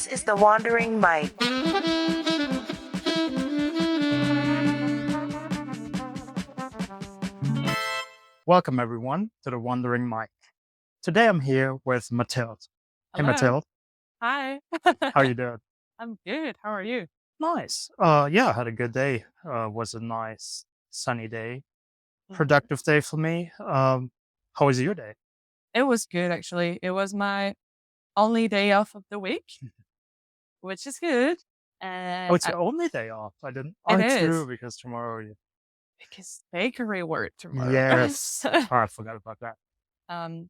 This is the Wandering Mike. Welcome everyone to the Wandering Mike. Today I'm here with Mathilde. Hey Hello. Mathilde, Hi. how you doing? I'm good. How are you? Nice. Yeah, I had a good day. Was a nice sunny day, Mhm. productive day for me. How was your day? It was good, actually. It was my only day off of the week, which is good. Oh, And it's your only day off. I didn't. Oh, it it's true is because tomorrow. because bakery work tomorrow. Yes. so, Oh, I forgot about that.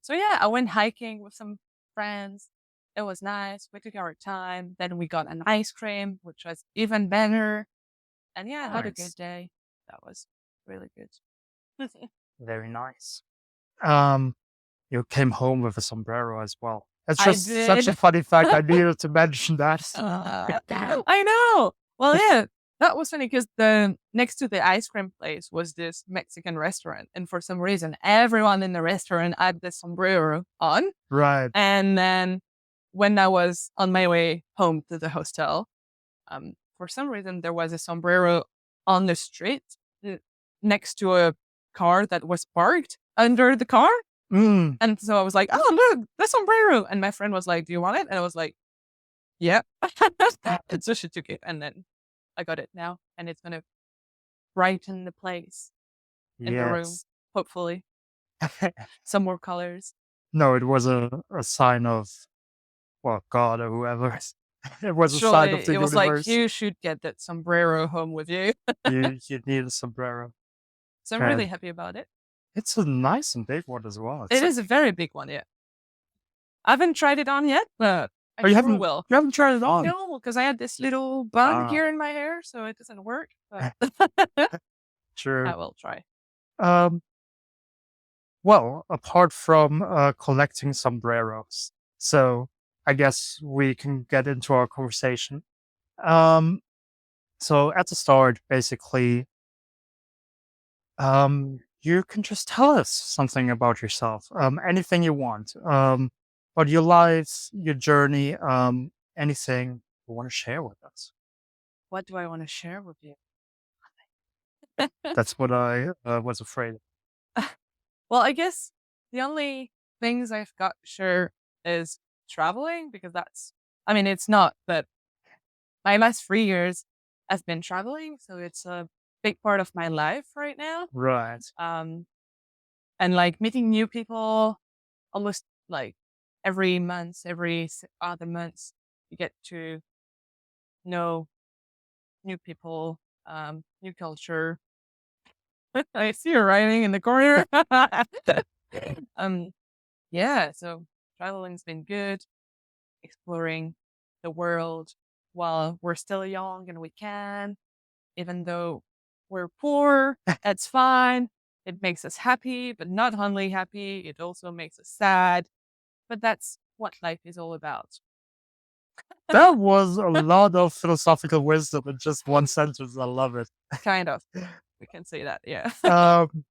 so yeah, I went hiking with some friends. It was nice. We took our time. Then we got an ice cream, which was even better. And yeah, I had a good Nice. day. That was really good. Very nice. Um, you came home with a sombrero as well. It's I just such a did. funny fact. I needed to mention that. I know. Well, yeah, that was funny because the next to the ice cream place was this Mexican restaurant, and for some reason, everyone in the restaurant had the sombrero on. Right. And then when I was on my way home to the hostel, for some reason there was a sombrero on the street uh, next to a car that was parked under the car. Mm. And so I was like, "Oh, look, the sombrero!" And my friend was like, "Do you want it?" And I was like, "Yeah." And so she took it, and then I got it now, and it's gonna brighten the place in the room, Yes. hopefully. Some more colors. No, it was a sign of, well, God or whoever. It was a sign of Surely the it was like, universe. "You should get that sombrero home with you." You need a sombrero. So I'm really And happy about it. it's a nice and big one as well. It's It like, is a very big one, yeah. I haven't tried it on yet, but I oh, you sure haven't will. you haven't tried it on. No, because I had this little bun Ah, here in my hair, so it doesn't work, but sure. I will try. Um, well, apart from collecting sombreros, so I guess we can get into our conversation. Um, so at the start, basically, you can just tell us something about yourself, anything you want, about your life, your journey, anything you want to share with us. What do I wanna share with you? That's what I was afraid of. Well, I guess the only things I've got to share is traveling because I mean, it's not, but my last 3 years I've been traveling. So it's a big part of my life right now. Right. Um, and like meeting new people almost like every month, other months, you get to know new people, new culture. I see her writing in the corner. um, yeah, so traveling's been good. Exploring the world while we're still young and we can, even though we're poor, that's fine. It makes us happy, but not only happy, it also makes us sad. But that's what life is all about. That was a lot of philosophical wisdom in just one sentence. I love it. Kind of. We can say that, yeah. Um,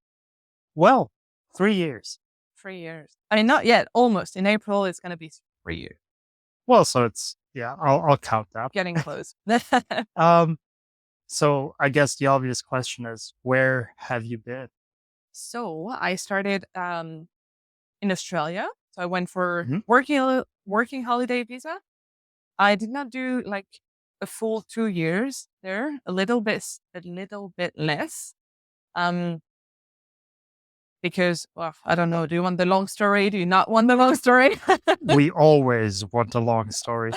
well, 3 years. 3 years. I mean, not yet, almost. In April, it's going to be 3 years. Well, so it's yeah, I'll count that. Getting close. Um, so I guess the obvious question is, where have you been? So I started in Australia. So I went for Mhm. working holiday visa. I did not do like a full 2 years there, a little bit less. Um, because well, I don't know. Do you want the long story? Do you not want the long story? We always want a long story.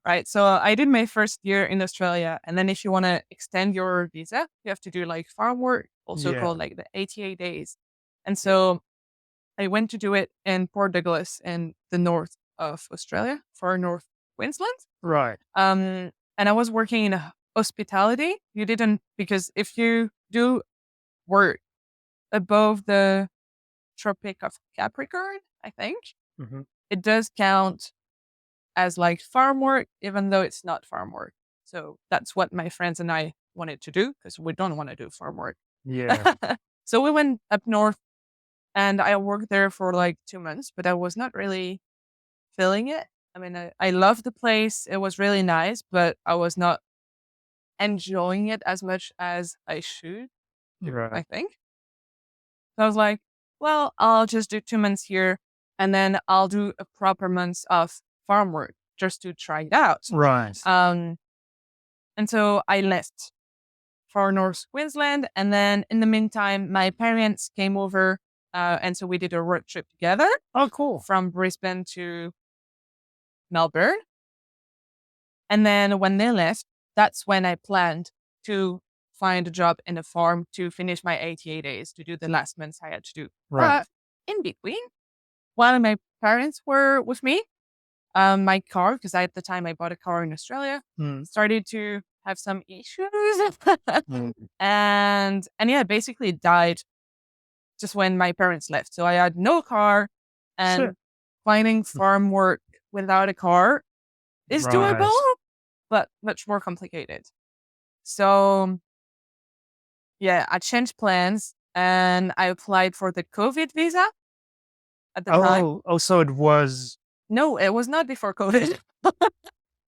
Right. So I did my first year in Australia, and then if you want to extend your visa, you have to do like farm work, also Yeah. called like the 88 days. And so I went to do it in Port Douglas in the north of Australia, far north Queensland. Right. And I was working in hospitality. You didn't, because if you do work above the Tropic of Capricorn, I think Hmm. it does count as like farm work, even though it's not farm work. So that's what my friends and I wanted to do because we don't want to do farm work. Yeah. So we went up north and I worked there for like 2 months, but I was not really feeling it. I mean, I love the place. It was really nice, but I was not enjoying it as much as I should do, I Right. think. So I was like, well, I'll just do 2 months here and then I'll do a proper month of farm work just to try it out. Right. Um, and so I left for North Queensland. And then in the meantime, my parents came over. And so we did a road trip together Oh, cool. from Brisbane to Melbourne. And then when they left, that's when I planned to find a job in a farm to finish my ATA days, to do the last months I had to do. Right. But in between, while my parents were with me, my car, because at the time I bought a car in Australia, Mm. started to have some issues. Mm. and yeah, basically died just when my parents left. So I had no car, and Shit. finding farm work without a car is doable, Right. but much more complicated. So yeah, I changed plans and I applied for the COVID visa at the time. Oh, so it was No, it was not before COVID.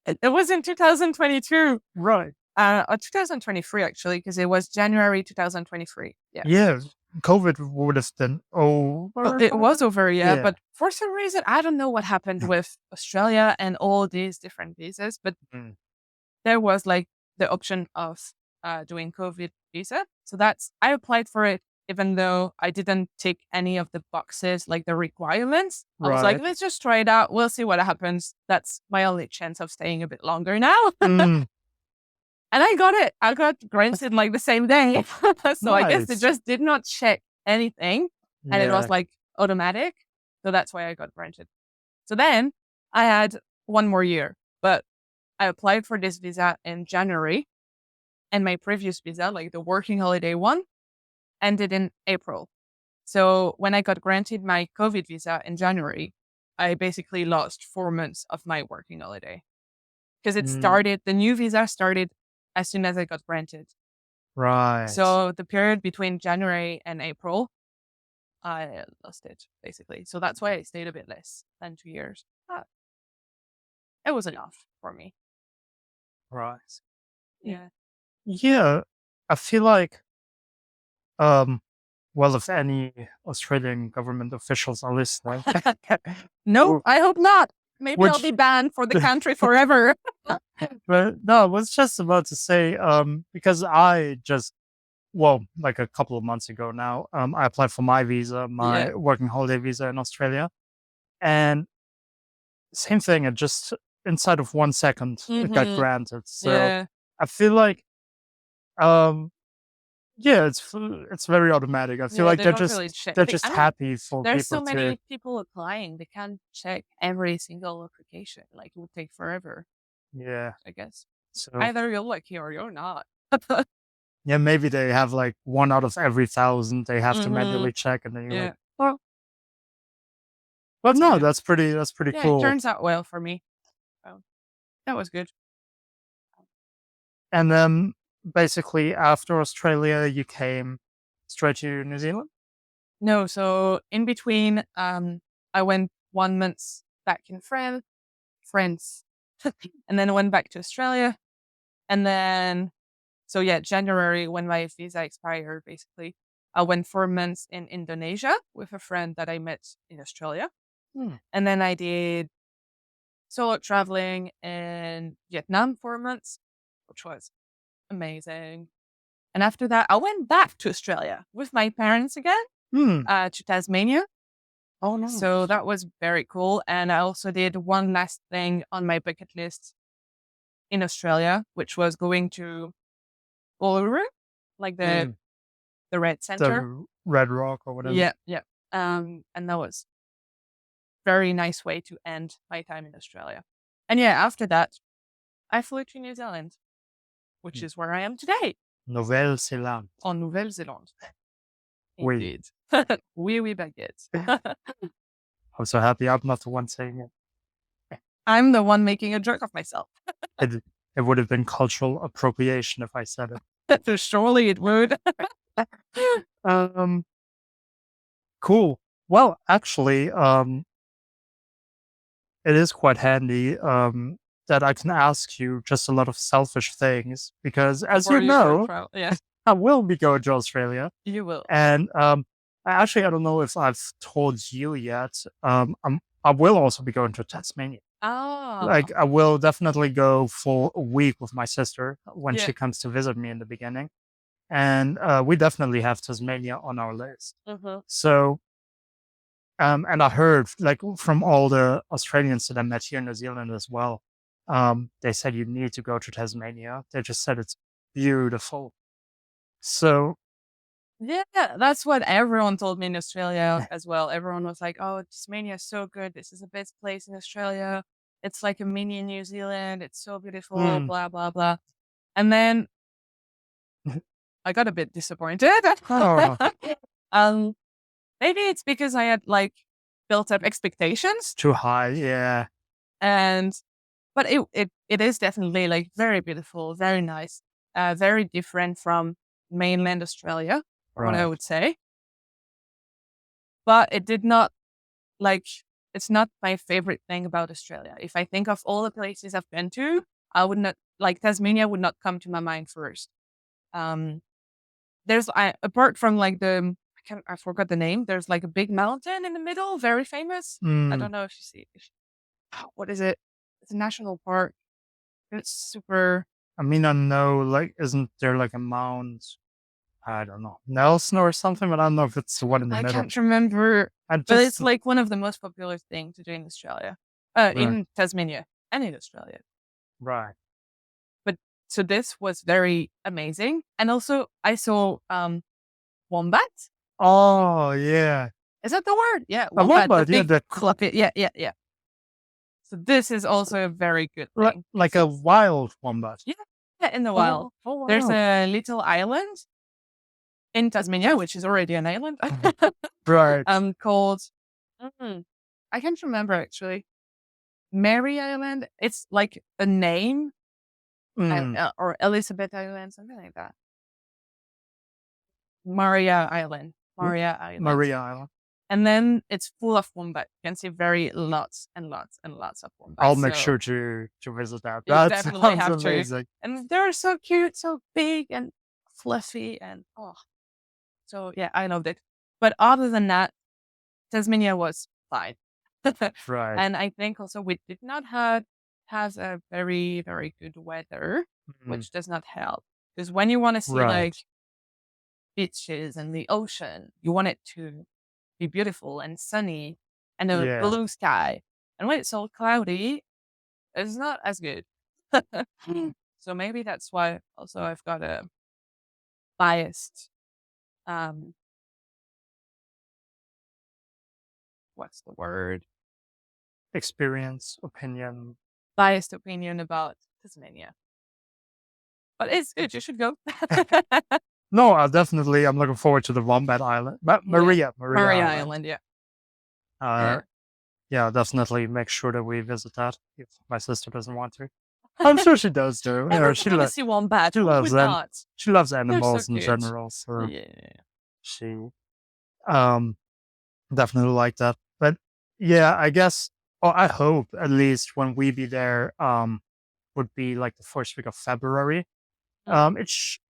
It was in 2022. right. Or 2023 actually, because it was January 2023. Yeah. Yeah. COVID would have been Well, over. it was over, yeah. Yeah. But for some reason, I don't know what happened with Australia and all these different visas, but Mm. there was like the option of doing COVID visa. So I applied for it, even though I didn't tick any of the boxes, like the requirements. I was like, Right. let's just try it out. We'll see what happens. That's my only chance of staying a bit longer now. Mm. And I got it. I got granted like the same day. So I guess they Nice. just did not check anything. And it was Yeah. like automatic. So that's why I got granted. So then I had one more year, but I applied for this visa in January. And my previous visa, like the working holiday one, ended in April. So when I got granted my COVID visa in January, I basically lost 4 months of my working holiday because Mm. the new visa started as soon as I got granted. Right. So the period between January and April, I lost it basically. So that's why I stayed a bit less than 2 years. But it was enough for me. Right. Yeah. Yeah. I feel like um well, if any Australian government officials are listening, No, w- I hope not. Maybe I'll be which banned for the country forever. but no, I was just about to say, because I just well, like a couple of months ago now, I applied for my visa, Yeah. my working holiday visa in Australia. And same thing, it just inside of 1 second it got hmm granted. So Yeah. I feel like um yeah, it's very automatic. I feel Yeah. like They don't really check. they're just I mean, happy for there's so people to many people applying. They can't check every single application. Like it will take forever, yeah. I guess. So Either you're lucky or you're not. yeah, maybe they have like 1 out of every 1,000 they have to hmm manually check and then you're like, Yeah. well, but So no, yeah. that's pretty Yeah, it cool. turns out well for me. So that was good. And then basically after Australia you came straight to New Zealand? No, so in between, I went 1 month back in France, and then I went back to Australia, and then so yeah, January when my visa expired, basically, I went 4 months in Indonesia with a friend that I met in Australia, Hmm. and then I did solo traveling in Vietnam for 1 month, which was amazing. And after that, I went back to Australia with my parents again, Hmm. to Tasmania. Oh, So nice. that was very cool. And I also did one last thing on my bucket list in Australia, which was going to Uluru, like the Mm. the Red Center. The Red Rock or whatever. Yeah, yeah. And that was very nice way to end my time in Australia. And yeah, after that, I flew to New Zealand, which Mm. is where I am today, Nouvelle-Zélande. on Nouvelle-Zélande. Oui. Indeed. Oui, oui, baguette. I'm so happy I'm not the one saying it. I'm the one making a joke of myself. It, it would have been cultural appropriation if I said it. Surely it would. Cool. Well, actually, it is quite handy that I can ask you just a lot of selfish things because, as Before you you go know, travel. Yeah, I will be going to Australia, you will. and I don't know if I've told you yet. I will also be going to Tasmania. Ah, Like, I will definitely go for a week with my sister when yeah. she comes to visit me in the beginning, and we definitely have Tasmania on our list. Mhm. So, and I heard like from all the Australians that I met here in New Zealand as well. They said you need to go to Tasmania. They just said it's beautiful. So, Yeah, that's what everyone told me in Australia as well. Everyone was like, "Oh, Tasmania is so good. This is the best place in Australia. It's like a mini New Zealand. It's so beautiful, mm, blah blah blah." And then I got a bit disappointed. oh, um, maybe it's because I had like built up expectations, too high. Yeah, and but it is definitely like very beautiful, very nice, very different from mainland Australia, what I right. would say. But it did not like it's not my favorite thing about Australia. If I think of all the places I've been to, I would not like Tasmania would not come to my mind first. Um, there's apart from like I forgot the name. There's like a big mountain in the middle, very famous. I Mm, don't know if you see what is it? It's a national park. It's super. I mean, I know, like, isn't there like a Mount? I don't know, Nelson or something, but I don't know if it's the one in the I middle. can't remember, I but just it's like one of the most popular things to do in Australia, right, in Tasmania and in Australia. right. But so this was very amazing, and also I saw wombat. Oh yeah, Is that the word? Yeah, I love wombat, the that. Yeah, big fluffy. Yeah, yeah, yeah. So this is also a very good thing. like a wild wombat. Yeah, yeah, in the wild. Oh, oh There's wow. a little island in Tasmania, which is already an island, Right. called mm, I can't remember actually. Mary Island. It's like a name, Mm, or Elizabeth Island, something like that. Maria Island. M- Maria Island. Maria Island. And then it's full of wombat. You can see very lots and lots and lots of I'll wombats. make So sure to visit that. you That definitely sounds have to. amazing. And they're so cute, so big and fluffy and oh, so yeah, I loved it. But other than that, Tasmania was fine. Right. And I think also we did not have a very, very good weather, Mm, which does not help. Because when you want to see like right. beaches and the ocean, you want it to be beautiful and sunny and a Yeah. blue sky. And when it's all cloudy, it's not as good. So maybe that's why also I've got a biased, um, what's the word? Experience, opinion. Biased opinion about Tasmania. But it's good. You should go. No, I'm looking forward to the Wombat Island. Yeah. Maria Maria Island. Island. Yeah. Uh, Yeah. yeah, definitely make sure that we visit that if my sister doesn't want to. I'm sure she does though. You know, Everyone want to see wombat. she Who loves would them. not? She loves They're so animals in cute. general, so Yeah. she um definitely like that. But yeah, I guess or I hope at least when we be there, would be like the first week of February. Mm. It should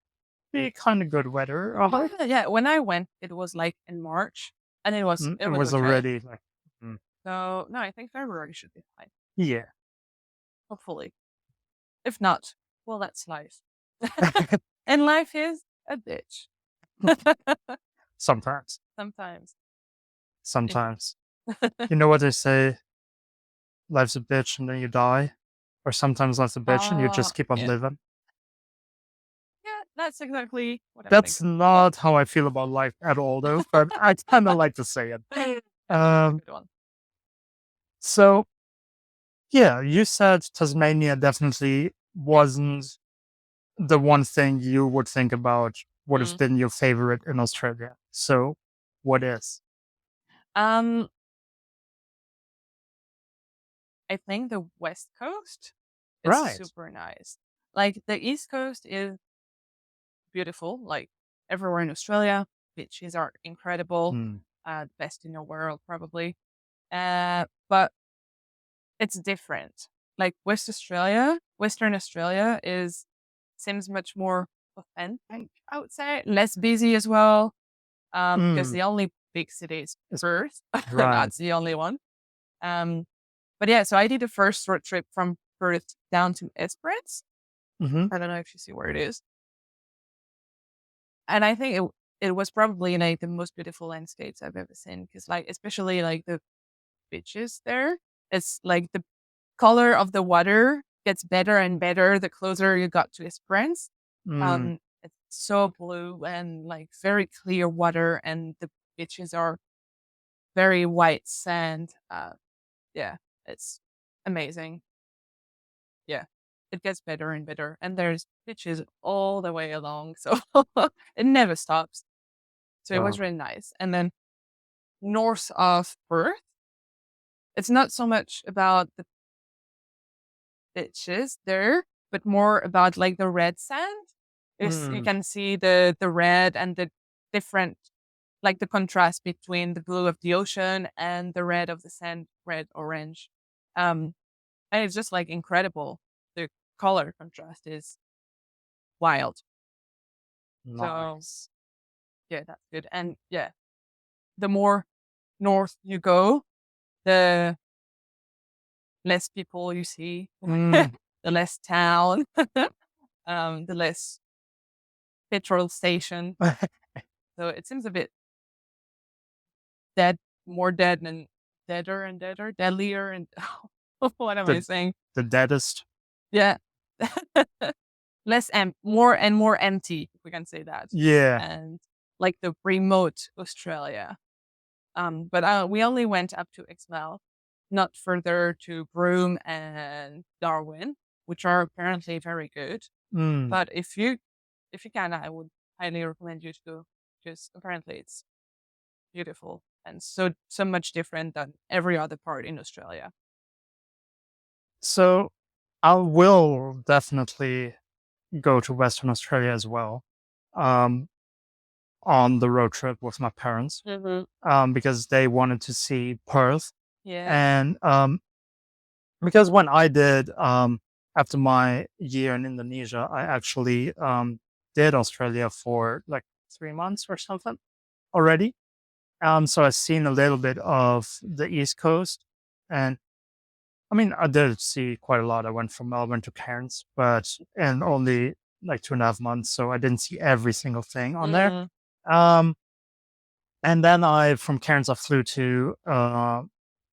be kind of good weather. Yeah, yeah. When I went, it was like in March, and it It was was okay. already like, mm, So no, I think February should be fine. yeah, Hopefully. If not, well, that's life. And life is a bitch. sometimes, Sometimes. If sometimes. You know what they say? Life's a bitch and then you die, or sometimes life's a bitch and you just keep on yeah. living. Yeah, that's exactly what I'm That's thinking. Yeah. not how I feel about life at all, though. But I kind of like to say it. Yeah, that's a Um, good one. so yeah, you said Tasmania definitely wasn't the one thing you would think about would have Mm. been your favorite in Australia. So what is? Um, I think the West Coast is Right. super nice. Like the East Coast is beautiful, like everywhere in Australia. Beaches are incredible, Hmm. the best in the world probably. But it's different. Like Western Australia seems much more authentic, I would say. Less busy as well. Because Mm, the only big city is it's Perth. right. That's the only one. Um, but yeah, so I did the first road trip from Perth down to Esperance. Hmm. I don't know if you see where it is. And I think it was probably like the most beautiful landscapes I've ever seen. Because like especially like the beaches there, it's like the color of the water gets better and better the closer you got to Esperance. Mm, It's so blue and like very clear water, and the beaches are very white sand. Yeah, it's amazing. Yeah, it gets better and better, and there's beaches all the way along, so it never stops. So it was wow. really nice. And then north of Perth, it's not so much about the beaches there, but more about like the red sand. You Mm, can see the red and the different, like the contrast between the blue of the ocean and the red of the sand, red orange. Um, and it's just like incredible. The color contrast is wild. So nice. yeah, that's good. And yeah, the more north you go, the less people you see, Mm. the less town, the less petrol station. So it seems a bit dead, more dead and deader and deader, deadlier and what am I the saying? the deadest. Yeah. More and more empty, if we can say that. Yeah. And like the remote Australia. But we only went up to Exmouth, not further to Broome and Darwin, which are apparently very good. Mm. But if you can, I would highly recommend you to go, because apparently it's beautiful and so much different than every other part in Australia. So I will definitely go to Western Australia as well. Um, on the road trip with my parents. Hmm. Because they wanted to see Perth. Yeah. And because when I did, after my year in Indonesia, I actually did Australia for like 3 months or something already. So I've seen a little bit of the East Coast. And I mean, I did see quite a lot. I went from Melbourne to Cairns, but in only like 2.5 months. So I didn't see every single thing on there. Mm. Um, And then from Cairns, I flew to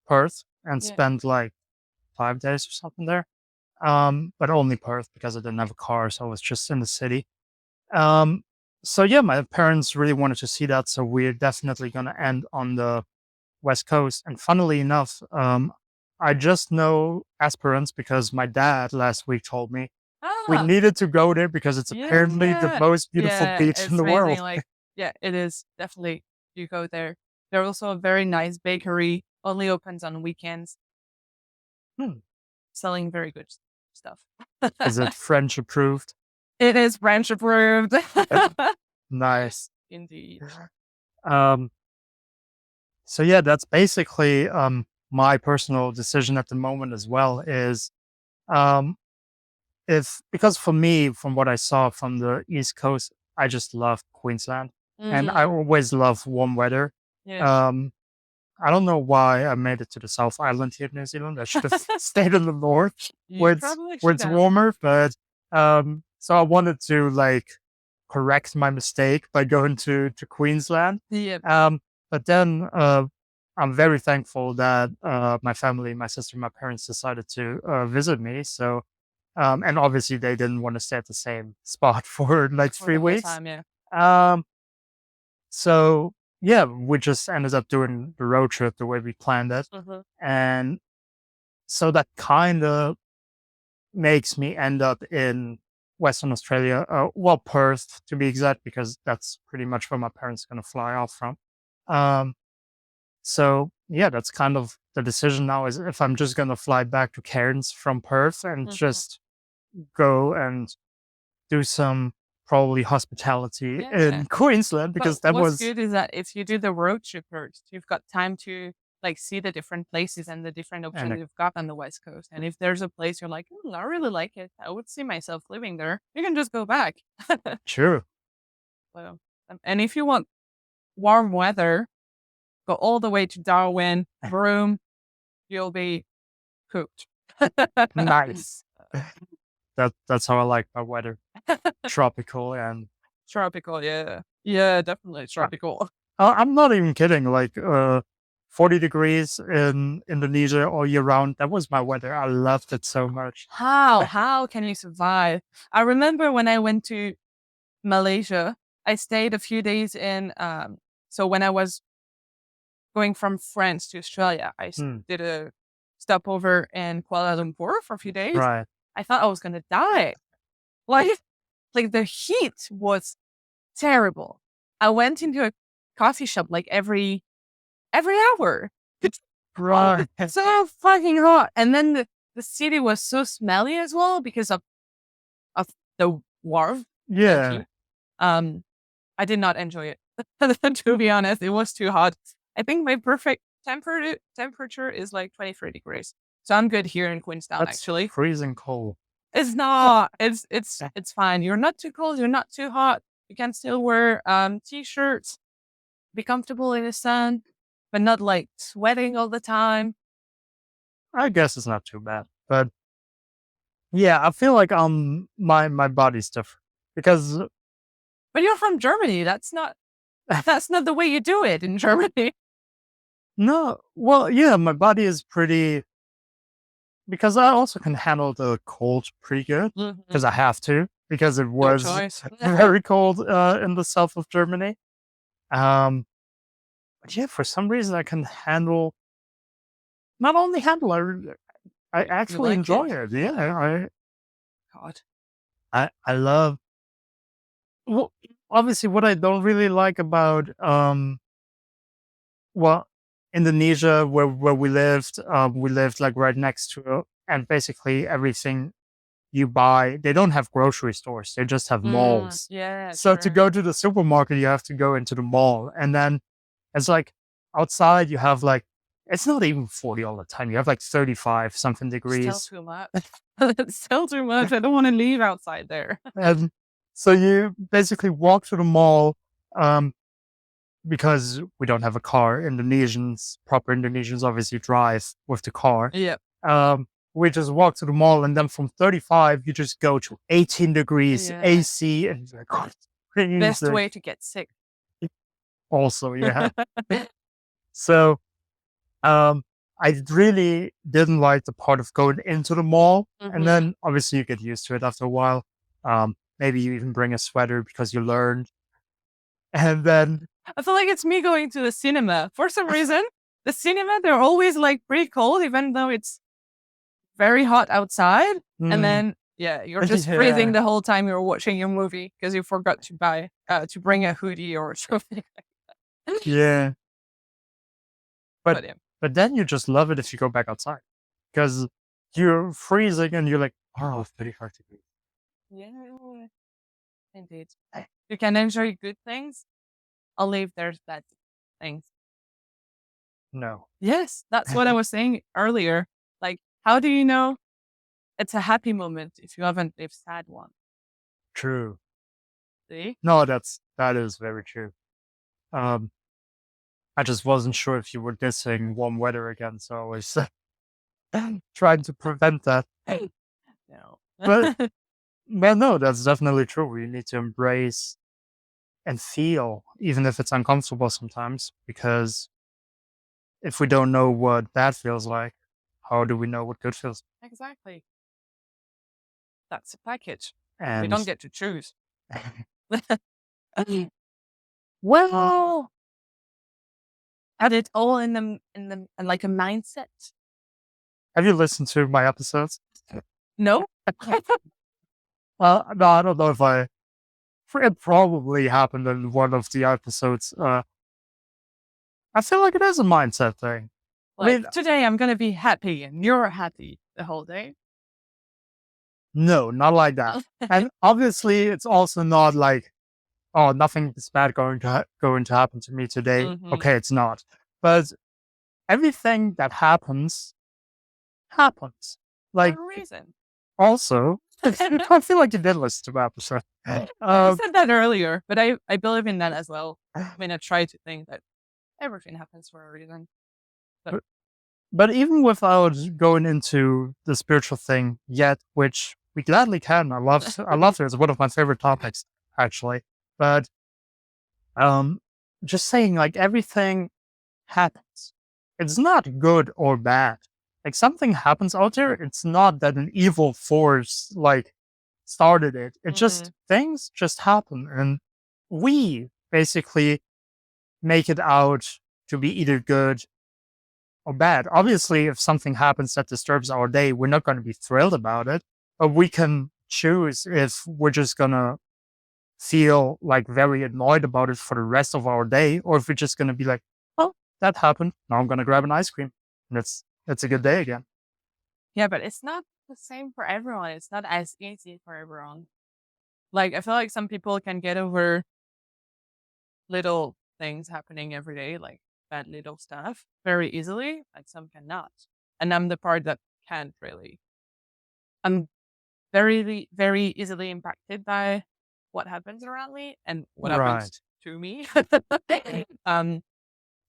Perth and Yeah. spent like 5 days or something there. But only Perth because I didn't have a car, so I was just in the city. Um, so yeah, my parents really wanted to see that, so we're definitely gonna end on the West Coast. And funnily enough, I just know Esperance because my dad last week told me we Ah, needed to go there because it's apparently the yeah. most beautiful Yeah, beach in it's the amazing. world. Like, yeah, it is definitely. You go there. There's also a very nice bakery, only opens on weekends, Hmm. selling very good stuff. Is it French approved? It is French approved. Nice. Indeed. Um, so yeah, that's basically my personal decision at the moment as well is um if because for me, from what I saw from the East Coast, I just love Queensland and I Mm, always love warm weather. yeah. Um, I don't know why I made it to the South Island here in New Zealand. I should have stayed in the north You probably where should it's have. warmer, but so I wanted to like correct my mistake by going to Queensland. Yep. Um, but then I'm very thankful that my family, my sister, my parents decided to visit me. So and obviously they didn't want to stay at the same spot for like For three the whole weeks. time, yeah. Um, so yeah, we just ended up doing the road trip the way we planned it. Hmm. And so that kind of makes me end up in Western Australia, well, Perth to be exact, because that's pretty much where my parents are going to fly off from. Um, so yeah, that's kind of the decision now is if I'm just going to fly back to Cairns from Perth and Hmm. just go and do some probably hospitality Yeah. in Queensland But because that what's was good is that if you do the road trip first, you've got time to like see the different places and the different options And you've got on the West Coast. And if there's a place you're like, I really like it, I would see myself living there, you can just go back. true. So, and if you want warm weather, go all the way to Darwin, Broome, you'll be cooked. Nice. That's how I like my weather. Tropical and Tropical, yeah. Yeah, definitely tropical. I'm not even kidding. Like 40 degrees in Indonesia all year round. That was my weather. I loved it so much. How can you survive? I remember when I went to Malaysia, I stayed a few days in, so when I was going from France to Australia, Hmm, did a stopover in Kuala Lumpur for a few days. right. I thought I was gonna die. Like, like the heat was terrible. I went into a coffee shop like every hour. It's Right. so fucking hot. And then the city was so smelly as well because of the warmth and Yeah. heat. I did not enjoy it. To be honest, it was too hot. I think my perfect temperature is like 23 degrees. So I'm good here in Queenstown That's actually. freezing cold. It's not. It's fine. You're not too cold, you're not too hot. You can still wear t-shirts, be comfortable in the sun, but not like sweating all the time. I guess it's not too bad. But yeah, I feel like my body's different because But you're from Germany. That's not the way you do it in Germany. no, well, yeah, my body is pretty because I also can handle the cold pretty good because Mhm. I have to because it No was choice. very cold in the south of Germany. Um, but yeah, for some reason I can handle not only handle I You actually like enjoy it? it. Yeah, God. I love well obviously what I don't really like about well Indonesia where we lived like right next to it and basically everything you buy they don't have grocery stores, they just have malls. Yeah, So to sure. go to the supermarket you have to go into the mall and then it's like outside you have like it's not even 40 all the time. You have like 35 something Still degrees. too much. It's still too much. I don't want to leave outside there. And so you basically walk to the mall um, because we don't have a car. Proper Indonesians obviously drive with the car. Yeah. Um, we just walk to the mall and then from 35, you just go to 18 degrees Yeah. AC and it's like, oh, it's Best freezing. way to get sick. Also, yeah. So um, I really didn't like the part of going into the mall. And Mhm. then obviously you get used to it after a while. Maybe you even bring a sweater because you learned. And then, I feel like it's me going to the cinema. For some reason, the cinema, they're always like pretty cold, even though it's very hot outside. And mm, then, yeah, you're just freezing yeah, the whole time you're watching your movie because you forgot to bring a hoodie or something. yeah. But But yeah. but then you just love it if you go back outside because you're freezing and you're like, oh, it's pretty hard to breathe. Yeah, indeed. You can enjoy good things. I'll leave there's bad things. No, Yes, that's what I was saying earlier. Like, how do you know it's a happy moment if you haven't lived sad one? true. See? No, that is very true. Um, I just wasn't sure if you were dissing warm weather again, so I was trying to prevent that. No. But well, no, that's definitely true. We need to embrace and feel, even if it's uncomfortable sometimes, because if we don't know what bad feels like, how do we know what good feels? Exactly. That's a package. We And don't get to choose. well, Add it all in like a mindset. have you listened to my episodes? No? Well, no, I don't know if it probably happened in one of the episodes. I feel like it is a mindset thing. I Like mean, today I'm gonna be happy and you're happy the whole day. no, not like that. And obviously, it's also not like, oh, nothing is bad going to happen to me today. Mhm. Okay, it's not. But everything that happens. For Like, a reason. also, I feel like you did listen to my episode. You Uh, said that earlier, but I believe in that as well. I mean, I try to think that everything happens for a reason. But but, but even without going into the spiritual thing yet, which we gladly can, I love it. It's one of my favorite topics, actually. But um, just saying, like, everything happens. It's not good or bad. Like, something happens out there. It's not that an evil force like started it. It just Mhm. things just happen, and we basically make it out to be either good or bad. Obviously, if something happens that disturbs our day, we're not going to be thrilled about it, but we can choose if we're just going to feel like very annoyed about it for the rest of our day, or if we're just going to be like, well, that happened. Now I'm going to grab an ice cream. And it's a good day again. Yeah, but it's not the same for everyone. It's not as easy for everyone. Like, I feel like some people can get over little things happening every day, like bad little stuff, very easily, and some cannot. And I'm the part that can't really. I'm very easily impacted by what happens around me and what happens Right. to me. um,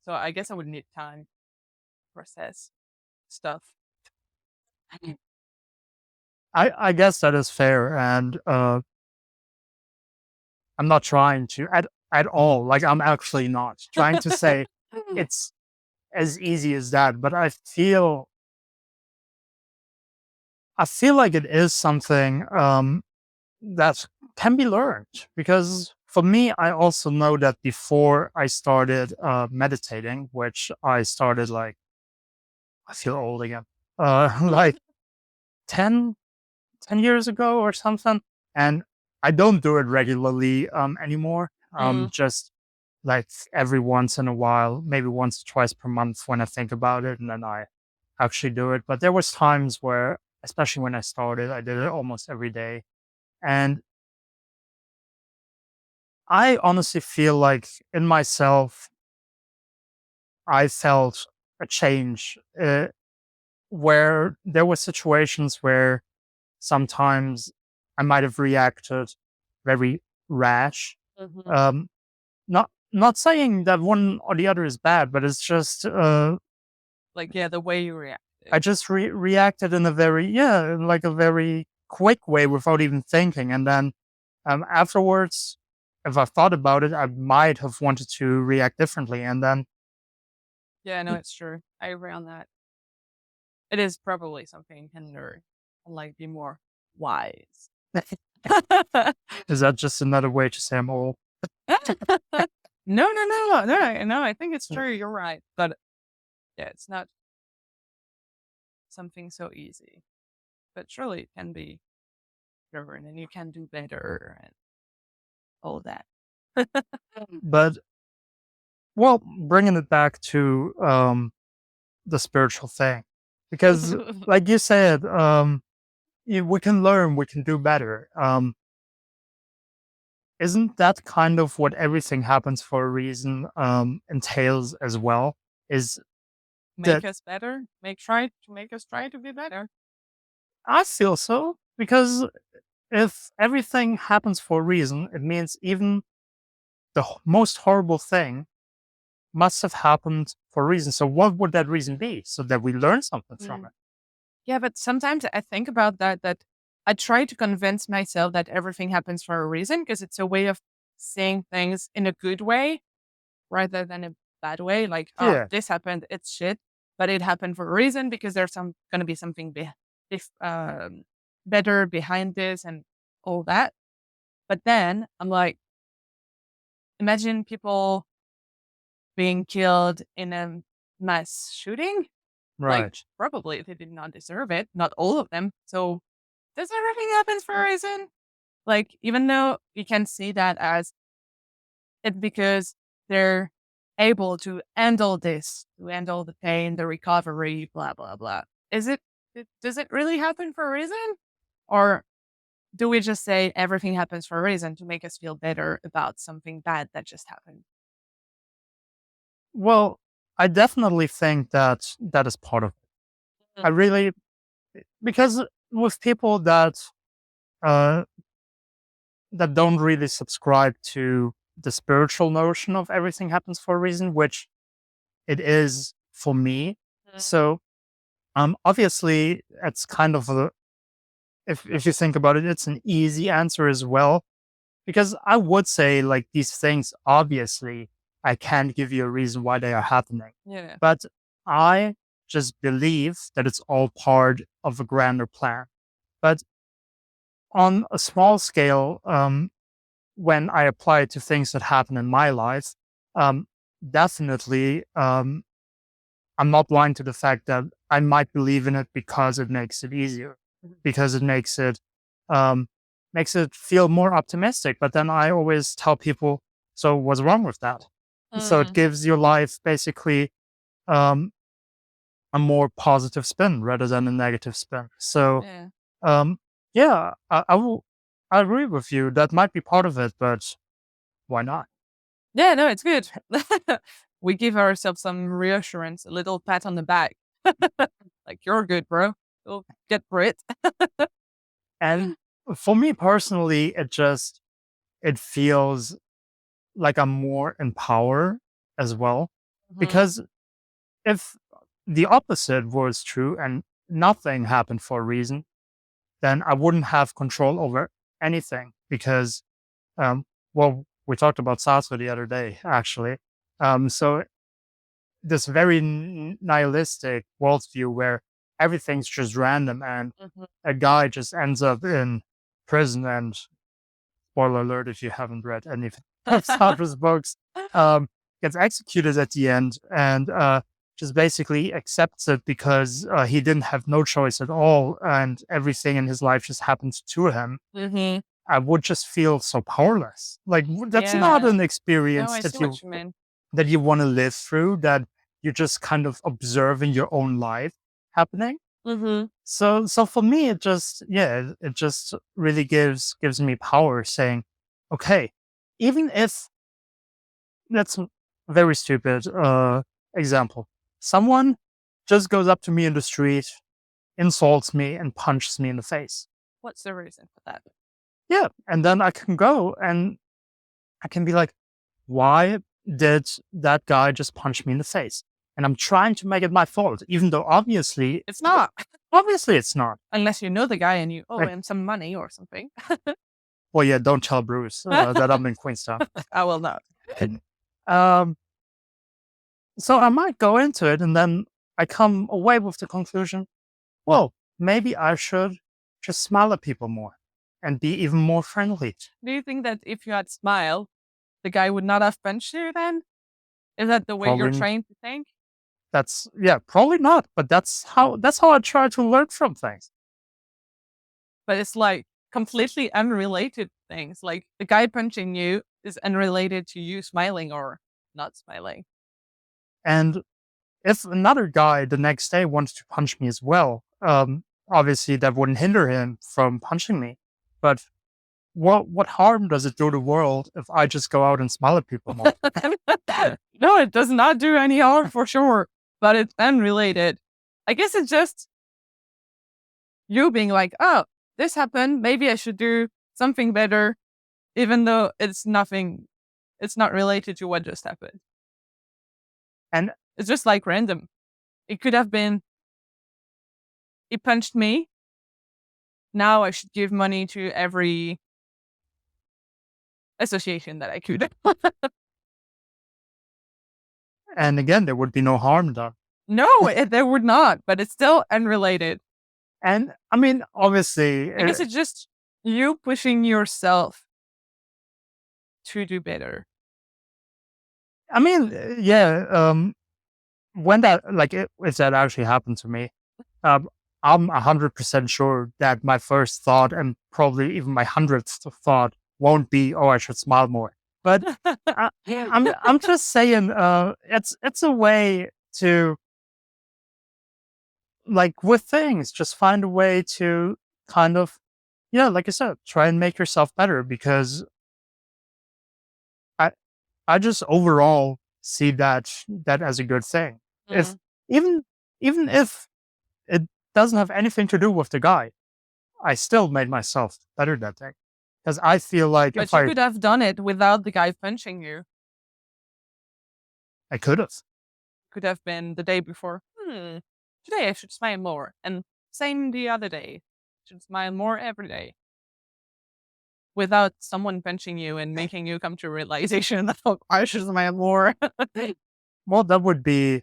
so I guess I would need time to process stuff. I guess that is fair. And I'm not trying to at all. Like, I'm actually not trying to say it's as easy as that, but I feel like it is something that can be learned, because for me, I also know that before I started meditating, which I started like, I feel old again, like 10, 10 years ago or something. And I don't do it regularly anymore. Mm. Just like every once in a while, maybe once or twice per month when I think about it, and then I actually do it. But there was times where, especially when I started, I did it almost every day. And I honestly feel like in myself, I felt a change where there were situations where sometimes I might have reacted very rash. Mhm. Um, not saying that one or the other is bad, but it's just Like, yeah, the way you I reacted. just reacted in a very, yeah, like a very quick way without even thinking, and then afterwards, if I thought about it, I might have wanted to react differently, and then Yeah, no, it's true. I agree on that. It is probably something you can learn and like be more wise. is that just another way to say I'm old? No, I think it's true. You're right. But yeah, it's not something so easy. But surely it can be learned and you can do better and all that. But well, bringing it back to the spiritual thing, because like you said, we can learn, we can do better. Isn't that kind of what everything happens for a reason entails as well? Is Make that us better. Make us try to be better. I feel so, because if everything happens for a reason, it means even the most horrible thing must have happened for a reason. So what would that reason be? So that we learn something from Mm. it. Yeah, but sometimes I think about that I try to convince myself that everything happens for a reason because it's a way of seeing things in a good way rather than a bad way. Like, oh, Yeah. this happened, it's shit, but it happened for a reason because there's gonna be something better behind this and all that. But then I'm like, imagine people being killed in a mass shooting. Like, Right. probably they did not deserve it, not all of them. So does everything happens for a reason? Like, even though you can see that as it's because they're able to handle this, to handle the pain, the recovery, blah, blah, blah. Does it really happen for a reason? Or do we just say everything happens for a reason to make us feel better about something bad that just happened? Well, I definitely think that that is part of it. I Mm. really, because with people uh, that don't really subscribe to the spiritual notion of everything happens for a reason, which it is for me. Mhm. So, obviously, it's kind of a, if you think about it, it's an easy answer as well. Because I would say, like, these things, obviously, I can't give you a reason why they are happening. Yeah. But I just believe that it's all part of a grander plan. But on a small scale, when I apply it to things that happen in my life, um, definitely, I'm not blind to the fact that I might believe in it because it makes it easier, Mhm. because it um, makes it feel more optimistic. But then I always tell people, so what's wrong with that? So it Mm. gives your life basically um, a more positive spin rather than a negative spin. So Yeah. um, yeah, I agree with you. That might be part of it, but why not? Yeah, no, it's good. We give ourselves some reassurance, a little pat on the back. Like, "You're good, bro. Go get Brit." And for me personally, it feels like I'm more in power as well. Mhm. Because if the opposite was true and nothing happened for a reason, then I wouldn't have control over anything. Because, well, we talked about Sato the other day, actually. So this very nihilistic worldview where everything's just random and Mhm. a guy just ends up in prison and spoiler alert if you haven't read any of Sartre's books, um, gets executed at the end and just basically accepts it because he didn't have no choice at all and everything in his life just happens to him. Mhm. I would just feel so powerless. Like that's not Yeah. an No, experience I see what you mean. that you want to live through. That you're just kind of observing your own life happening. Mhm. So for me, it just it just really gives me power saying, okay, even if that's a very stupid example. Someone just goes up to me in the street, insults me, and punches me in the face. What's the reason for that? Yeah. And then I can go and I can be like, why did that guy just punch me in the face? And I'm trying to make it my fault, even though It's not. obviously it's not. Unless you know the guy and you owe Like, him some money or something. well, yeah, don't tell Bruce that I'm in Queenstown. I will not. Um, so I might go into it and then I come away with the conclusion, well, maybe I should just smile at people more and be even more friendly. Do you think that if you had smiled, the guy would not have punched you then? Is that the way you're Probably trained to think? that's yeah, probably not, but that's how I try to learn from things. But it's like completely unrelated things. Like the guy punching you is unrelated to you smiling or not smiling. And if another guy the next day wants to punch me as well, obviously that wouldn't hinder him from punching me. But what harm does it do the world if I just go out and smile at people more? No, it does not do any harm for sure, but it's unrelated. I guess it's just you being like, oh, this happened. Maybe I should do something better, even though it's not related to what just happened. And It's just like random. It could have been, he punched me. Now I should give money to every association that I could. and again, there would be no harm done. No, there would not, but it's still unrelated. And I mean, obviously, I guess it's just you pushing yourself to do better. I mean, yeah. When that like if that actually happened to me, um, I'm 100% sure that my first thought and probably even my hundredth thought won't be, "Oh, I should smile more." But I'm just saying, it's a way to like with things, just find a way to kind of yeah, like I said, try and make yourself better because I I just overall see that as a good thing. If Mm. even even if it doesn't have anything to do with the guy, I still made myself better that day. Because I feel like if But you could have done it without the guy punching you. I could have. Could have been the day before. Today I should smile more, and same the other day. Should smile more every day without someone punching you and making you come to a realization that oh, I should smile more. Well, that would be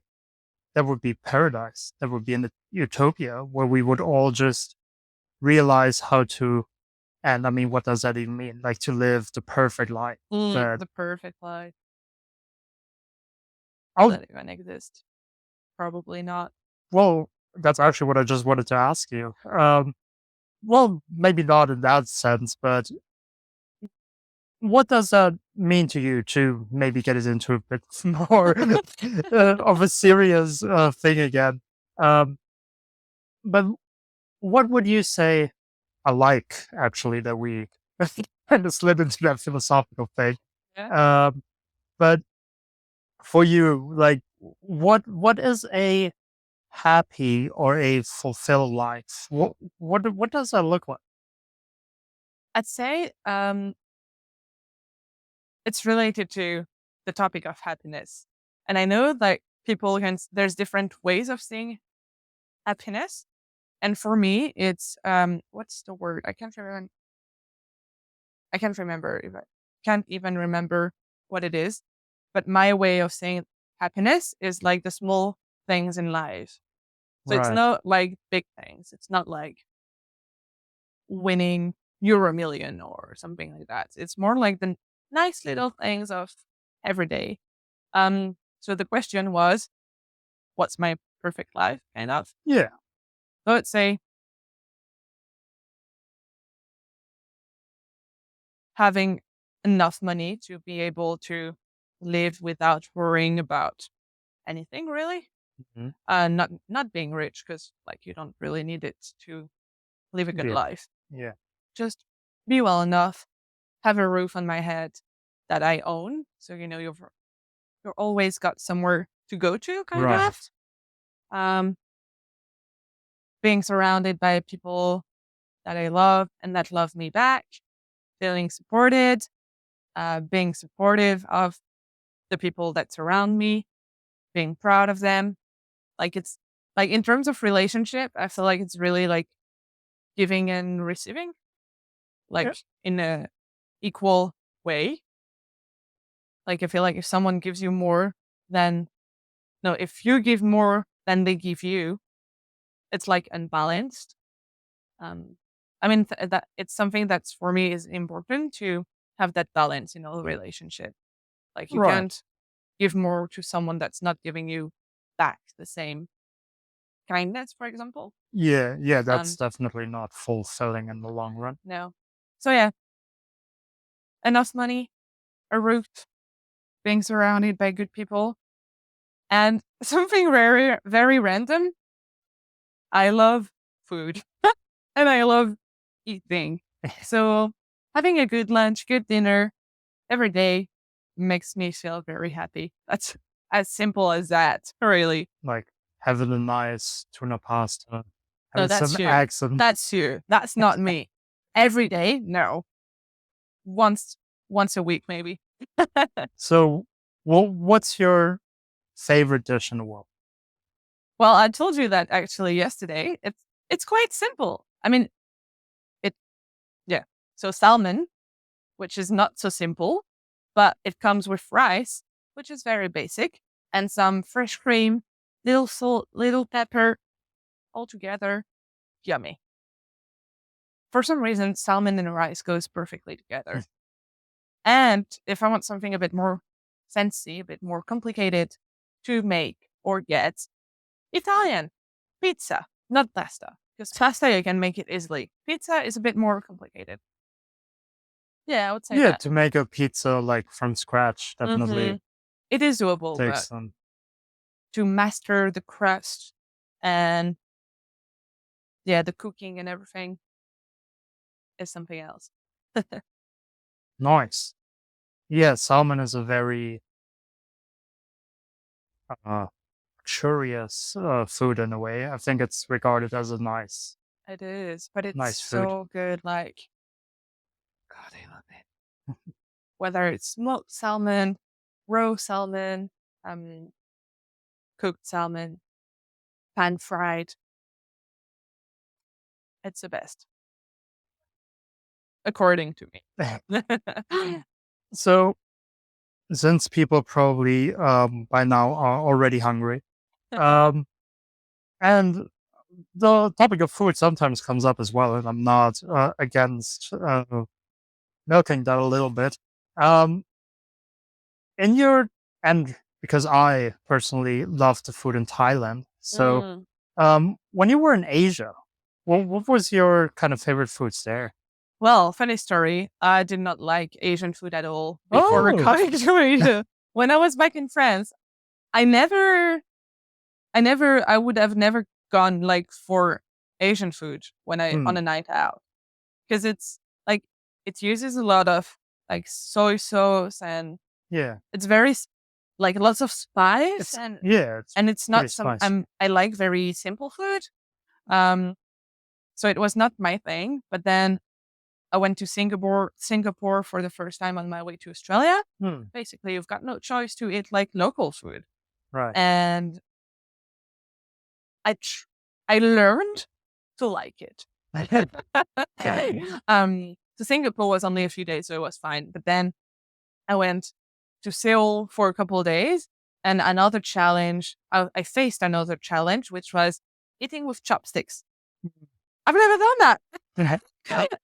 paradise. That would be in the utopia where we would all just realize how to, and I mean, what does that even mean? Like to live the perfect life. That The perfect life. Does I'll that even exist? Probably not. well, that's actually what I just wanted to ask you. Well, maybe not in that sense, but what does that mean to you to maybe get it into a bit more of a serious thing again? Um, but what would you say I like actually that we kind of slid into that philosophical thing? Yeah. Um, but for you, like, what is a happy or a fulfilled life? What does that look like? I'd say it's related to the topic of happiness. And I know that people can, there's different ways of seeing happiness. And for me, it's, what's the word? I can't remember if I can't even remember what it is. But my way of saying happiness is like the small things in life. So it's Right. not like big things. It's not like winning Euro Million or something like that. It's more like the nice little things of every day. So the question was, what's my perfect life? Kind of. Yeah. So let's say having enough money to be able to live without worrying about anything really. Mhm. Not being rich because like you don't really need it to live a good Yeah. life. Yeah. Just be well enough, have a roof on my head that I own. So you know you're always got somewhere to go to, kind of. Right. Um, being surrounded by people that I love and that love me back, feeling supported, being supportive of the people that surround me, being proud of them. Like it's like in terms of relationship, I feel like it's really like giving and receiving, Yeah. like in a equal way. Like I feel like if someone gives you more than no, if you give more than they give you, it's like unbalanced. Um, I mean that it's something that's for me is important to have that balance in a relationship. Like you Right. can't give more to someone that's not giving you back the same kindness, for example. Yeah. Yeah. That's Um, definitely not fulfilling in the long run. no. So yeah, enough money, a roof, being surrounded by good people, and something very, very random. I love food and I love eating. So having a good lunch, good dinner every day makes me feel very happy. That's as simple as that, really. Like having a nice tuna pasta, No, having some that's you. eggs and That's you. That's not me. Every day? No. Once once a week maybe. so what's your favorite dish in the world? Well, I told you that actually yesterday. It's quite simple. I mean, it yeah. So salmon, which is not so simple, but it comes with rice, which is very basic, and some fresh cream, little salt, little pepper, all together. Yummy. For some reason, salmon and rice goes perfectly together. And if I want something a bit more fancy, a bit more complicated to make or get, Italian pizza, not pasta. Because pasta, you can make it easily. Pizza is a bit more complicated. Yeah, I would say Yeah, that. to make a pizza like from scratch hmm definitely It is doable, takes but some. to master the crust and yeah, the cooking and everything is something else. Nice. Yeah, salmon is a very uh, luxurious food in a way. I think it's regarded as a It is, but it's nice food. so good. Like, God, I love it. Whether it's smoked salmon, raw salmon, um, cooked salmon, pan fried, it's the best, according to me. So, since people probably by now are already hungry, um, and the topic of food sometimes comes up as well, and I'm not against milking that a little bit. Um, in your and because I personally love the food in Thailand, so Mm. when you were in Asia, what was your kind of favorite foods there? Well, funny story. I did not like Asian food at all before Oh, coming to Asia. When I was back in France, I never, I would have never gone like for Asian food when I on hmm, a night out because it's like it uses a lot of like soy sauce and yeah, it's like lots of spice it's and it's pretty not some spicy. I like very simple food. Um, so it was not my thing. But then I went to Singapore for the first time on my way to Australia. Hmm, Basically, you've got no choice to eat like local food. right. And I tr- I learned to like it. So Singapore was only a few days, so it was fine. But then I went to Seoul for a couple of days, and another challenge. I faced another challenge, which was eating with chopsticks. I've never done that.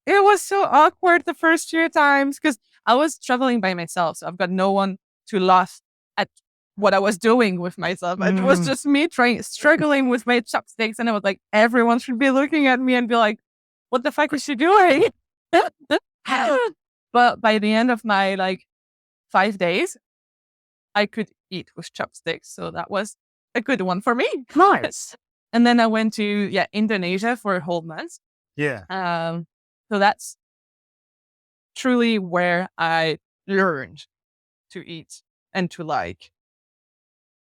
It was so awkward the first few times because I was traveling by myself, so I've got no one to laugh at what I was doing with myself. It was Mm, just me struggling with my chopsticks, and I was like, everyone should be looking at me and be like, "What the fuck is she doing?" But by the end of my like 5 days, I could eat with chopsticks, so that was a good one for me. nice. And then I went to Indonesia for a whole month. Yeah. So that's truly where I learned to eat and to like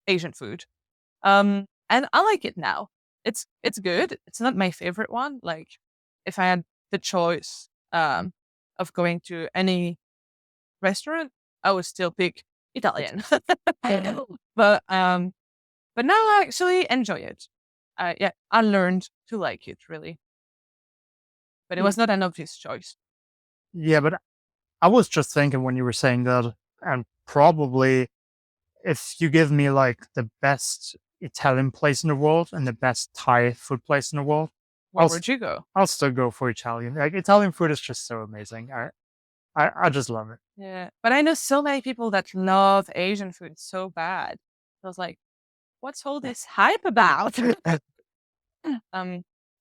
Asian food. And I like it now. It's good. It's not my favorite one. Like if I had the choice of going to any restaurant, I would still pick Italian. but but now I actually enjoy it. I learned to like it really, but it Y- was not an obvious choice. Yeah, but I was just thinking when you were saying that, and probably if you give me like the best Italian place in the world and the best Thai food place in the world, Where I'll s- would you go? I'll still go for Italian. Like Italian food is just so amazing. I just love it. Yeah, but I know so many people that love Asian food so bad. I was like, what's all this hype about?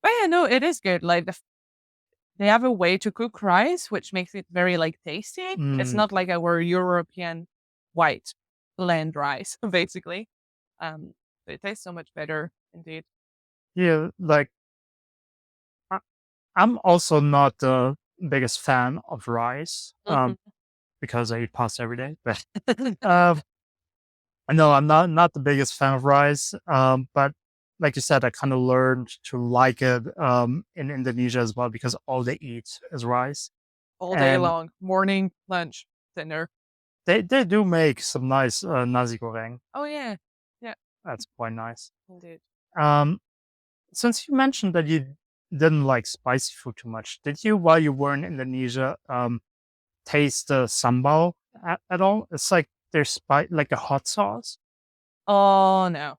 But yeah, no, it is good. Like they have a way to cook rice, which makes it very like tasty. It's Mm, not like our European white bland rice, basically. But it tastes so much better, indeed. yeah, like I, I'm also not the biggest fan of rice, Mhm. because I eat pasta every day. But um, no, I'm not the biggest fan of rice. But like you said, I kind of learned to like it in Indonesia as well because all they eat is rice, All day and long, morning, lunch, dinner. they do make some nice nasi goreng. Oh yeah, yeah, That's quite nice. indeed. Um, since you mentioned that you didn't like spicy food too much, did you while you were in Indonesia taste the sambal at all? It's like there's like a hot sauce Oh no,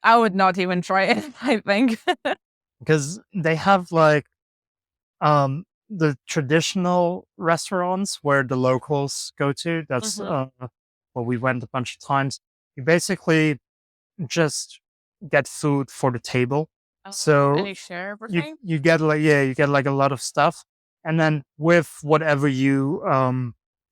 I would not even try it. I think. because they have like the traditional restaurants where the locals go to. That's Mhm. where we went a bunch of times. You basically just get food for the table. And So you share you everything? you get like yeah, you get like a lot of stuff. And then with whatever you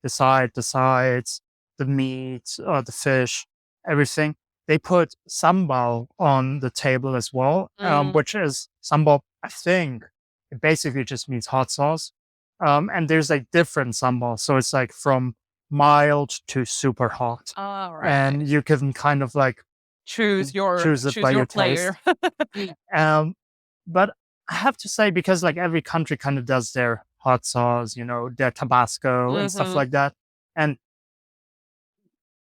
decide, the sides, the meat, the fish, everything, they put sambal on the table as well, Mm. which is sambal, I think it basically just means hot sauce. And there's like different sambal. So it's like from mild to super hot. All right. And you can kind of like choose it by choose your your player. taste. Um, but I have to say, because like every country kind of does their hot sauce, their Tabasco and stuff Hmm. like that. And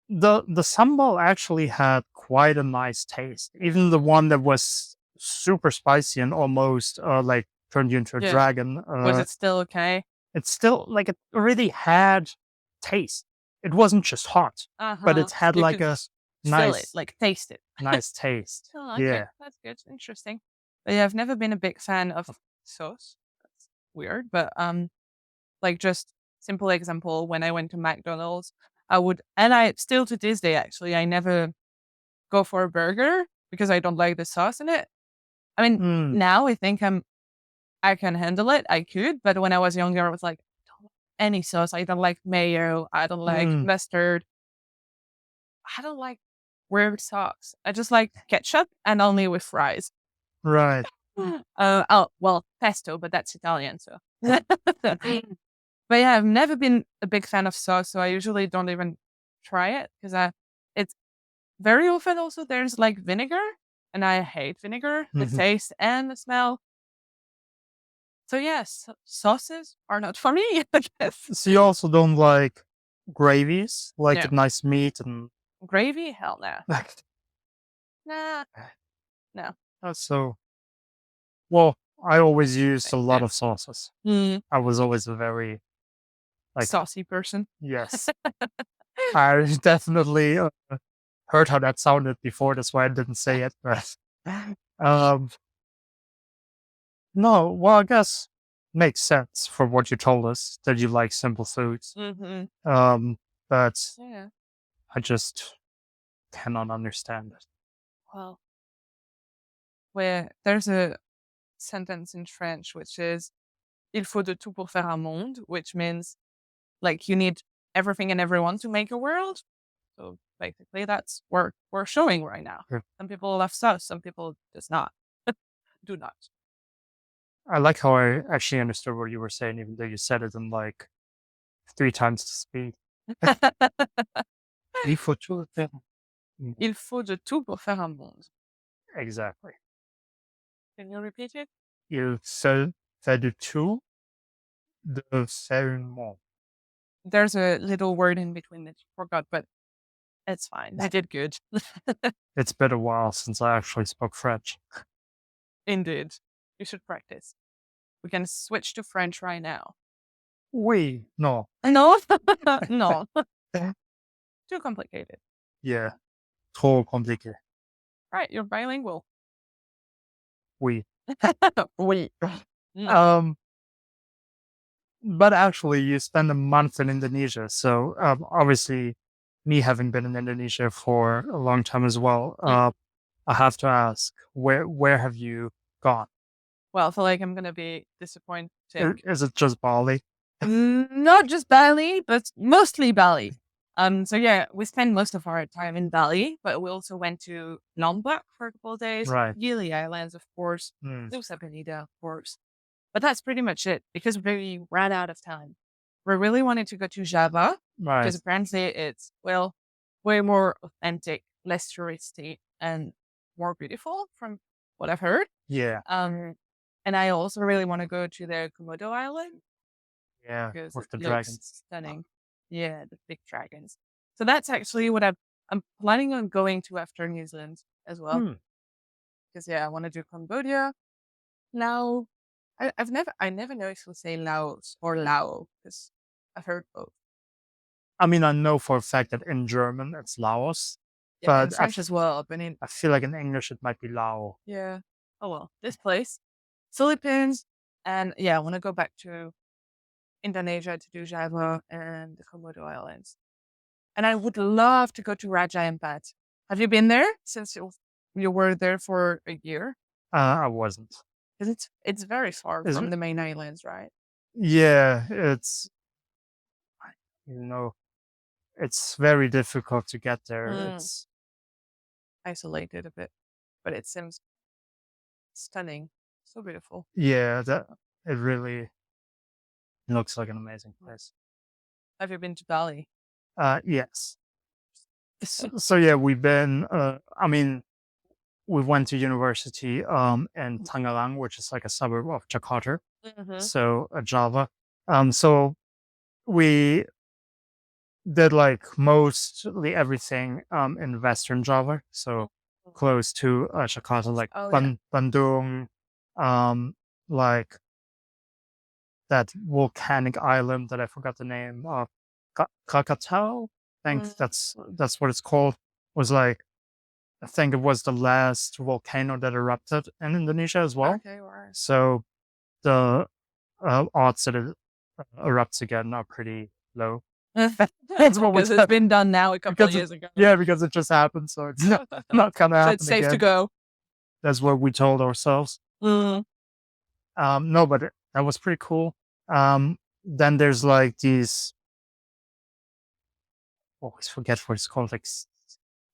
the sambal actually had quite a nice taste. Even the one that was super spicy and almost like turned you into a Yeah. dragon. Was it still okay? It's still like it really had taste. It wasn't just hot, Uh but huh. it had You like could a feel it, nice, like taste it. nice taste. Oh, okay, Yeah. that's good. Interesting. But yeah, I've never been a big fan of sauce. That's weird, but like just simple example, when I went to McDonald's, I would, and I still to this day actually, I never go for a burger because I don't like the sauce in it. I mean, Mm, now I think I can handle it. I could, but when I was younger, I was like, don't like any sauce. I don't like mayo. I don't like mm, mustard. I don't like weird sauce. I just like ketchup and only with fries. right. Oh, well, pesto, but that's Italian, so. But yeah, I've never been a big fan of sauce, so I usually don't even try it because it's very often also there's like vinegar, and I hate vinegar, the Mhm. taste and the smell. So yes, sauces are not for me, I guess. So you also don't like gravies, like No. a nice meat and Gravy? Hell no. Nah, no. so well, I always used a lot No. of sauces. Mm, I was always a very like saucy person. yes. I definitely heard how that sounded before. That's why I didn't say it. But um, no, well, I guess makes sense for what you told us that you like simple foods. Hmm. Um, but Yeah. I just cannot understand it. Well, where there's a sentence in French which is "Il faut de tout pour faire un monde," which means like you need everything and everyone to make a world. So basically, that's what we're showing right now. Yeah. Some people love sauce, some people does not. Do not. I like how I actually understood what you were saying, even though you said it in like three times the speed. Il faut tout faire. Mm, Il faut de tout pour faire un monde. exactly. Can you repeat it? Il seul fait de tout de faire un monde. There's a little word in between that you forgot, but it's fine. I did good. It's been a while since I actually spoke French. Indeed. You should practice. We can switch to French right now. Oui, no. No, no, too complicated. Yeah, trop compliqué. Right, you're bilingual. Oui. Oui. Mm. Um, but actually, you spend a month in Indonesia. So obviously, me having been in Indonesia for a long time as well, Mm. I have to ask, where have you gone? Well, I feel like I'm gonna be disappointing. Is it just Bali? Not just Bali, but mostly Bali. So yeah, we spent most of our time in Bali, but we also went to Lombok for a couple of days, Right. Gili Islands, of course, Mm, Nusa Penida, of course. But that's pretty much it because we ran out of time. We really wanted to go to Java right. because apparently it's, well, way more authentic, less touristy, and more beautiful from what I've heard. Yeah. And I also really want to go to the Komodo Island Yeah. because it With the looks dragons. stunning. Yeah, the big dragons. So that's actually what I'm planning on going to after New Zealand as well. Hmm. Because yeah, I want to do Cambodia. Laos. I never know if we say Laos or Lao because I've heard both. I mean, I know for a fact that in German it's Laos, Yeah, in but French as well. But in I feel like in English it might be Lao. yeah, oh well, this place, Philippines, and yeah, I want to go back to Indonesia to do Java and the Komodo Islands. And I would love to go to Raja Ampat. Have you been there since you were there for a year? I wasn't. Because it's very far Is from it? the main islands, right? Yeah, you know, it's very difficult to get there. Mm, It's isolated a bit, but it seems stunning, so beautiful. yeah, that it really looks like an amazing place. Have you been to Bali? Yes. So yeah, we've been. I mean, we went to university in Tangerang, which is like a suburb of Jakarta, Mhm. so Java. So we did like mostly everything in Western Java, so Mhm. close to Jakarta, like Oh, yeah. Bandung, um, like that volcanic island that I forgot the name of, Krakatau. I think Mm, that's what it's called. Was like I think it was the last volcano that erupted in Indonesia as well. okay, wow. So the odds that it erupts again are pretty low. That's what we 'Cause it's said been done now a couple of because years ago. yeah, because it just happened, so it's not gonna So it's happen safe to again. go. That's what we told ourselves. Mm. No, but that was pretty cool. Then there's like these. Always forget what it's called. Like,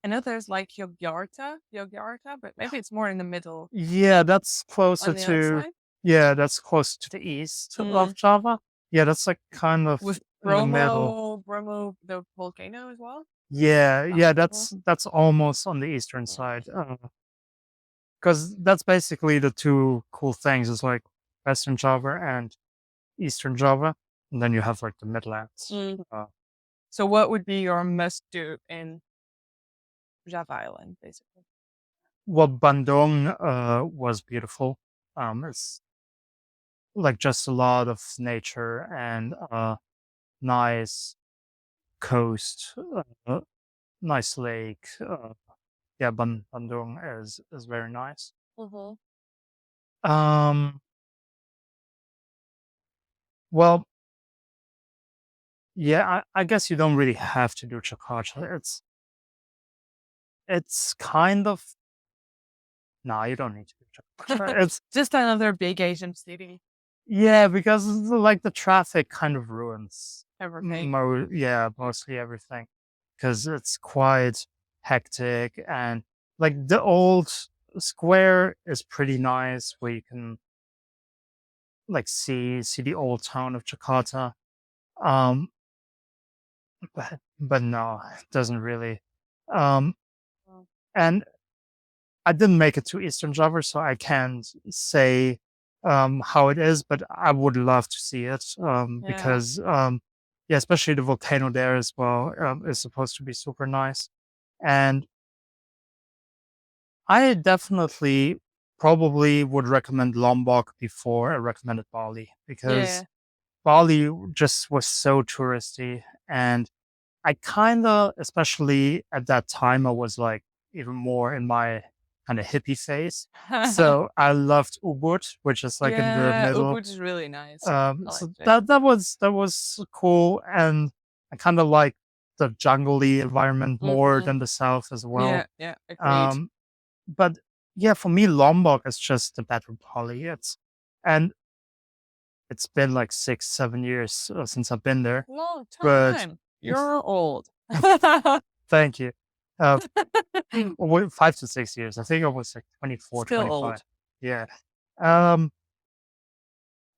I know there's like Yogyakarta, but maybe it's more in the middle yeah, that's closer on the other to. side? Yeah, that's close to the east Mm. of Java. Yeah, that's like kind of With in the middle. Bromo, the volcano as well? Yeah, Oh, yeah, mhm. that's almost on the eastern side. Mm. Because that's basically the two cool things is like Western Java and Eastern Java, and then you have like the Midlands. Mm. So what would be your must do in Java Island, basically? Well, Bandung was beautiful. It's like just a lot of nature and nice coast, nice lake. Yeah, Bandung is very nice. Mhm. Um, well, yeah, I guess you don't really have to do Jakarta. It's kind of no, you don't need to do Jakarta. It's Just another big Asian city. yeah, because like the traffic kind of ruins Everything. yeah, mostly everything because it's quite hectic and like the old square is pretty nice where you can like see the old town of Jakarta. Um, but no, it doesn't really. Um, Mm. and I didn't make it to Eastern Java, so I can't say how it is, but I would love to see it Yeah. because, yeah, especially the volcano there as well is supposed to be super nice. And I definitely probably would recommend Lombok before I recommended Bali because Yeah. Bali just was so touristy. And I kind of, especially at that time, I was like even more in my kind of hippie phase. So I loved Ubud, which is like in the Yeah, middle. Ubud is really nice. I So liked it. that was cool, and I kind of like the jungly environment more Mhm. than the south as well. Yeah, yeah, agreed. Um, but yeah, for me, Lombok is just the better Bali. And it's been like 6, 7 years since I've been there, Long but time. You're old. thank you. Uh, Well, 5 to 6 years. I think I was like 24, Still 25. old. Yeah. Um,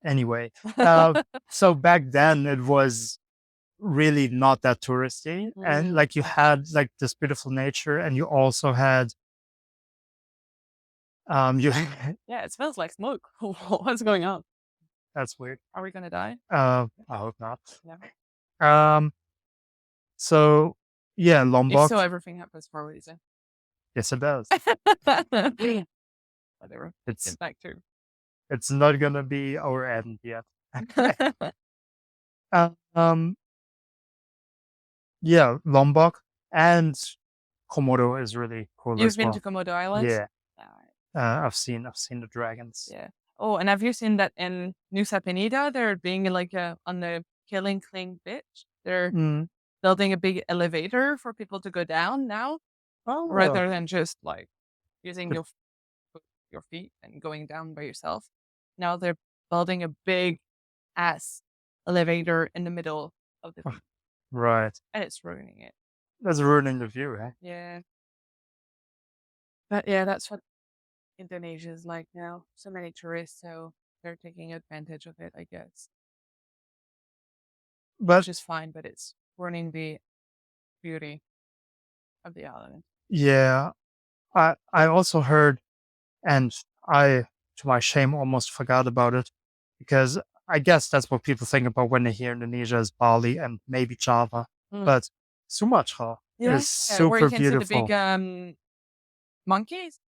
anyway, uh, so back then it was really not that touristy. And Mm. like you had like this beautiful nature and you also had, you, Yeah, it smells like smoke. What's going on? that's weird. Are we gonna die? I hope not. No. Um, so yeah, If Lombok. so, everything happens for a reason. Yes, it does. Whatever. It's, Get back to. it's not gonna be our end yet. um, yeah, Lombok and Komodo is really cool You've as been to well. Komodo Islands? Yeah, Alright. I've seen the dragons. Yeah. Oh, and have you seen that in Nusa Penida, they're being like on the Killing Kling Beach? They're Mm. building a big elevator for people to go down now, Oh, rather than just like using but- your feet and going down by yourself. Now they're building a big ass elevator in the middle of the beach, right. and it's ruining it. That's ruining the view, eh? Yeah. But yeah, that's what Indonesia is like now. So many tourists, so they're taking advantage of it, I guess. But Which is fine, but it's ruining the beauty of the island. Yeah. I also heard, and I, to my shame, almost forgot about it because I guess that's what people think about when they hear Indonesia is Bali and maybe Java. Mm. But Sumatra Yeah, is where you super can see the big beautiful. monkeys,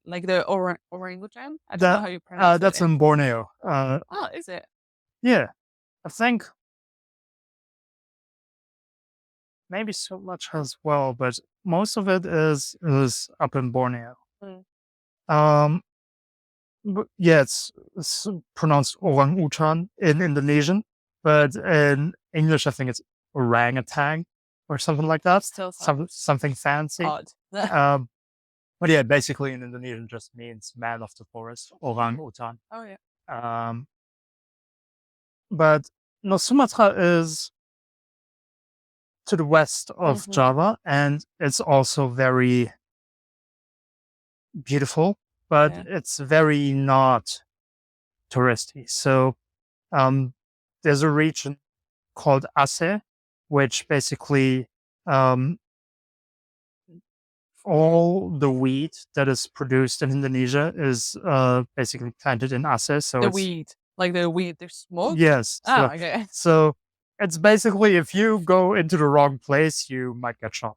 like the orangutan. I don't know That how you pronounce it. that's in Borneo. Oh, is it? Yeah, I think maybe Sumatra as well, but most of it is up in Borneo. Mm. Um, but yeah, it's pronounced orangutan in Indonesian, but in English, I think it's orangutan or something like that. Still sounds Something fancy. odd. Um, but yeah, basically in Indonesian just means man of the forest, orangutan. Oh yeah. Um, but no, Sumatra is to the west of Hmm. Java, and it's also very beautiful, but Yeah. it's very not touristy. So um, there's a region called Aceh, which basically um, all the wheat that is produced in Indonesia is basically planted in Aceh. So The it's weed, like the weed, they're smoked. yes, Oh, okay. so it's basically if you go into the wrong place, you might get shot.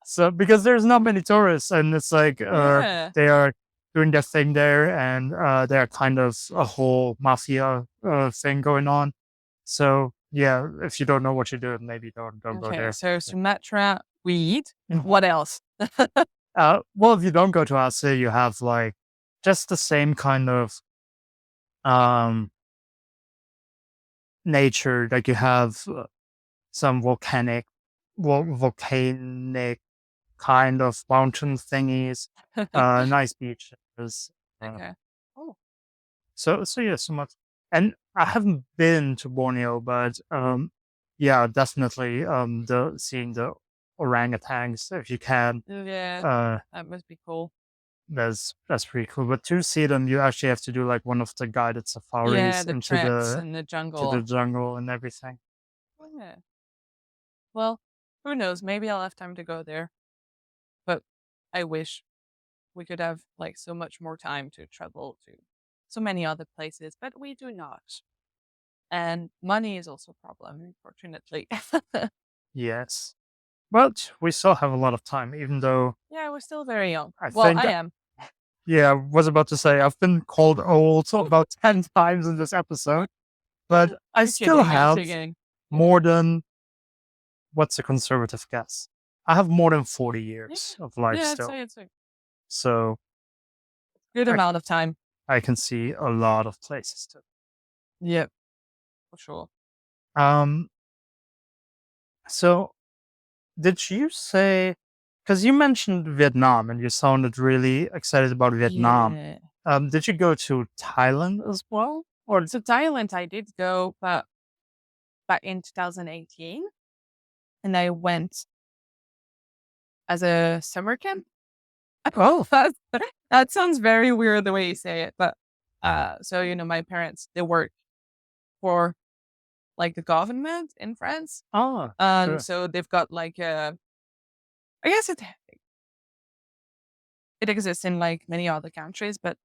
So because there's not many tourists, and it's like Yeah. they are doing their thing there, and they're kind of a whole mafia thing going on. So yeah, if you don't know what you're doing, maybe don't go Okay. there. So Sumatra weed. Mhm. What else? Well, if you don't go to Aceh, you have like just the same kind of um nature. Like you have some volcanic kind of mountain thingies, nice beaches. Uh, Okay. Oh. so yeah, so much. And I haven't been to Borneo, but yeah, definitely the seeing the orangutans if you can. Yeah. Uh, That must be cool. that's pretty cool. But to see them, you actually have to do like one of the guided Yeah, safaris the into trips the in the to the jungle. jungle and everything. Yeah. Well, who knows? Maybe I'll have time to go there. But I wish we could have like so much more time to travel to so many other places, but we do not. And money is also a problem, unfortunately. Yes, but we still have a lot of time, even though Yeah, we're still very young. I Well, think I am. yeah, I was about to say I've been called old about 10 times in this episode, but I I'm still kidding. I'm have kidding. more than what's a conservative guess? I have more than 40 Yeah, years of life yeah, still. it's a So good I, amount of time. I can see a lot of places too. Yep, for sure. Um, so did you say, because you mentioned Vietnam and you sounded really excited about Vietnam. Yeah. Did you go to Thailand as well? Or, So Thailand, I did go, but back in 2018, and I went as a summer camp. oh, That sounds very weird the way you say it, but so my parents they work for like the government in France, ah, and sure. so they've got like I guess it exists in like many other countries, but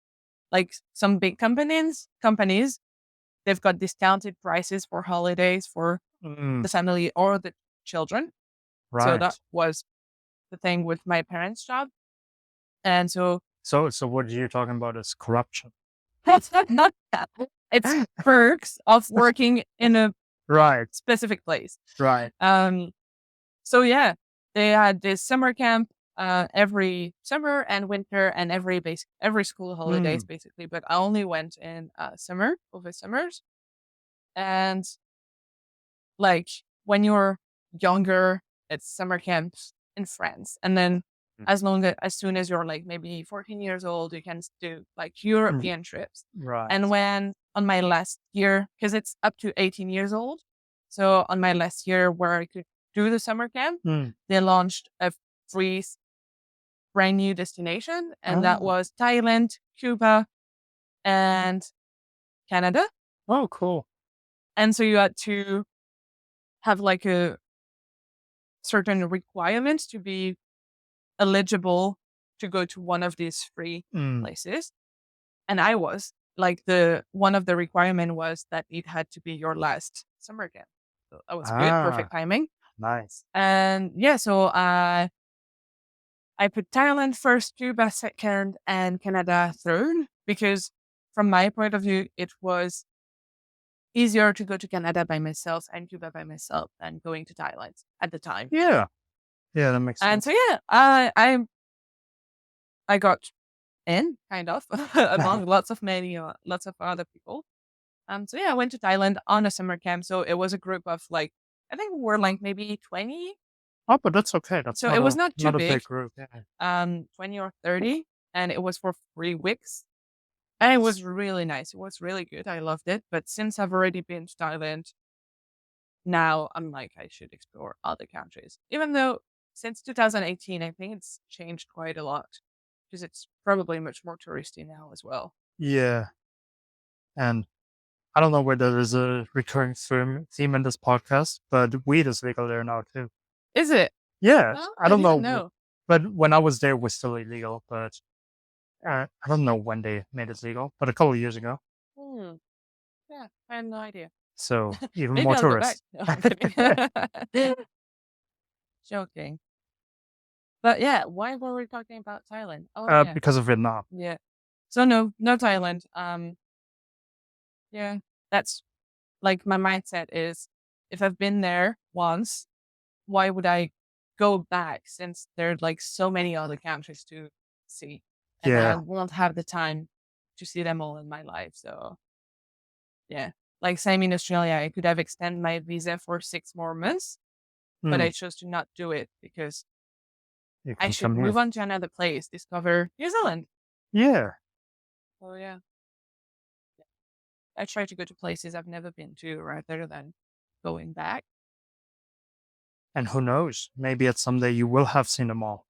like some big companies they've got discounted prices for holidays for Mm, the family or the children. So that right. was the thing with my parents' job, and so So what you're talking about is corruption. it's not that. It's perks of working in a Right, specific place. right. Um, so yeah, they had this summer camp every summer and winter and every school holidays Mm, basically. But I only went in summer over summers, and like when you're younger, it's summer camps in France, and then mm, as soon as you're like maybe 14 years old, you can do like mm, European trips. right. And when on my last year, because it's up to 18 years old, so on my last year where I could do the summer camp, Mm. they launched a free brand new destination, and that Oh, was Thailand, Cuba, and Canada. oh, cool. And so you had to have like a certain requirements to be eligible to go to one of these free Mm. places. And I was like the one of the requirement was that it had to be your last summer camp. So that was good, Ah, perfect timing. nice. And yeah, so I put Thailand first, Cuba second, and Canada third because from my point of view, it was easier to go to Canada by myself and Cuba by myself than going to Thailand at the time. Yeah. Yeah, that makes And sense. so yeah, I got in kind of among lots of other people. So yeah, I went to Thailand on a summer camp. So it was a group of like I think we were like maybe 20. Oh, but that's okay. That's So it was not too not a big, big group. Yeah. 20 or 30, and it was for 3 weeks. And it was really nice. It was really good. I loved it. But since I've already been to Thailand, now I'm like, I should explore other countries. Even though since 2018, I think it's changed quite a lot because it's probably much more touristy now as well. Yeah. And I don't know whether there's a recurring theme in this podcast, but weed is legal there now too. Is it? Yeah. Oh, I I don't didn't know. know. But when I was there, it was still illegal. But I don't know when they made it legal, but a couple of years ago. Hmm. Yeah, I had no idea. So even Maybe more I'll go back. tourists. No, I'm kidding. Joking. But yeah, why were we talking about Thailand? Oh yeah. Because of Vietnam. Yeah. So no, no Thailand. Yeah, that's like my mindset is if I've been there once, why would I go back since there's like so many other countries to see and I Yeah. won't have the time to see them all in my life. So yeah, like same in Australia, I could have extended my visa for 6 more months, but I Mm, chose to not do it because you I can should come here. move on to another place, discover New Zealand. Yeah. So yeah, I try to go to places I've never been to rather than going back. And who knows? Maybe at someday you will have seen them all.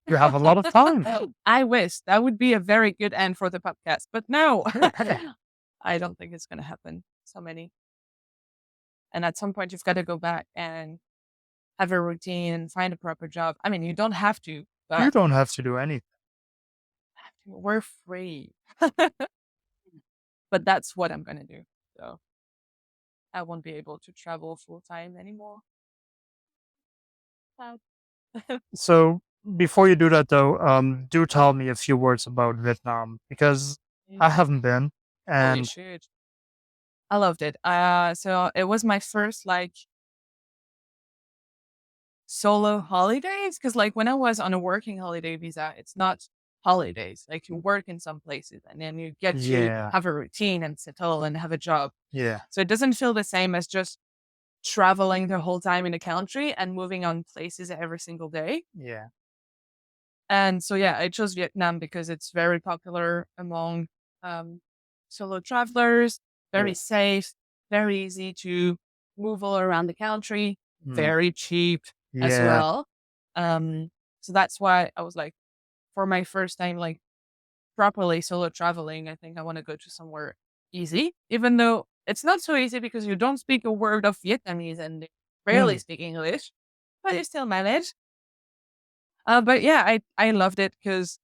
You have a lot of time. I wish that would be a very good end for the podcast, but no, I don't think it's going to happen. So many. And at some point, you've got to go back and have a routine and find a proper job. I mean, you don't have to, You but don't have to do anything. we're free. But that's what I'm going to do. So I won't be able to travel full time anymore. Sad. So before you do that, though, do tell me a few words about Vietnam because I haven't been, Oh, you and should. I loved it. So it was my first like solo holidays because like when I was on a working holiday visa, it's not holidays. Like you work in some places and then you get to yeah, have a routine and settle and have a job. yeah, So it doesn't feel the same as just traveling the whole time in the country and moving on places every single day. yeah, And so yeah, I chose Vietnam because it's very popular among um, solo travelers, yeah, very safe, very easy to move all around the country, mm, very cheap as yeah, well. Um, so that's why I was like, for my first time, like properly solo traveling, I think I want to go to somewhere easy, even though it's not so easy because you don't speak a word of Vietnamese and they barely mm, speak English, but you still manage. But yeah, I loved it because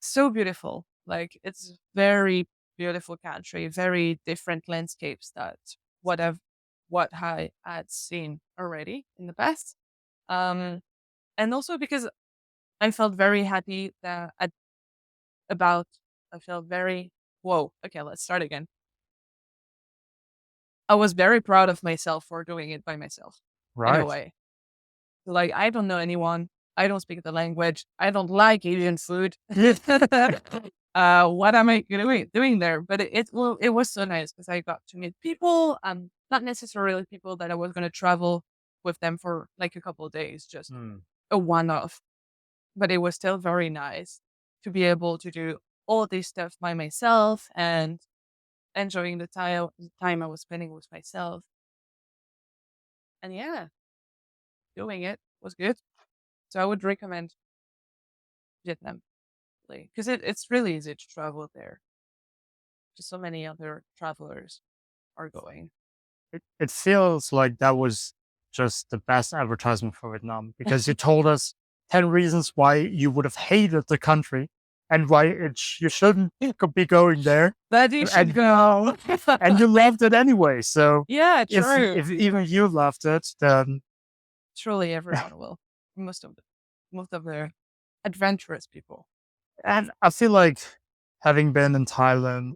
so beautiful. Like it's very beautiful country, very different landscapes that what I've what I had seen already in the past. Um, and also because I felt very happy about I felt very whoa. Okay, let's start again. I was very proud of myself for doing it by myself in a right, way. Like I don't know anyone. I don't speak the language. I don't like Asian food. What am I doing there? But it was so nice because I got to meet people. Not necessarily people that I was gonna travel with them for like a couple of days, just mm, a one off. But it was still very nice to be able to do all this stuff by myself and enjoying the time I was spending with myself. And yeah, doing it was good. So I would recommend Vietnam because it's really easy to travel there. Just so many other travelers are going. it feels like that was just the best advertisement for Vietnam because you told us 10 reasons why you would have hated the country and why you shouldn't be going there. But you should And, go. and you loved it anyway. So Yeah, if, true. if even you loved it, then Surely everyone will. Most of the adventurous people. and I feel like having been in Thailand,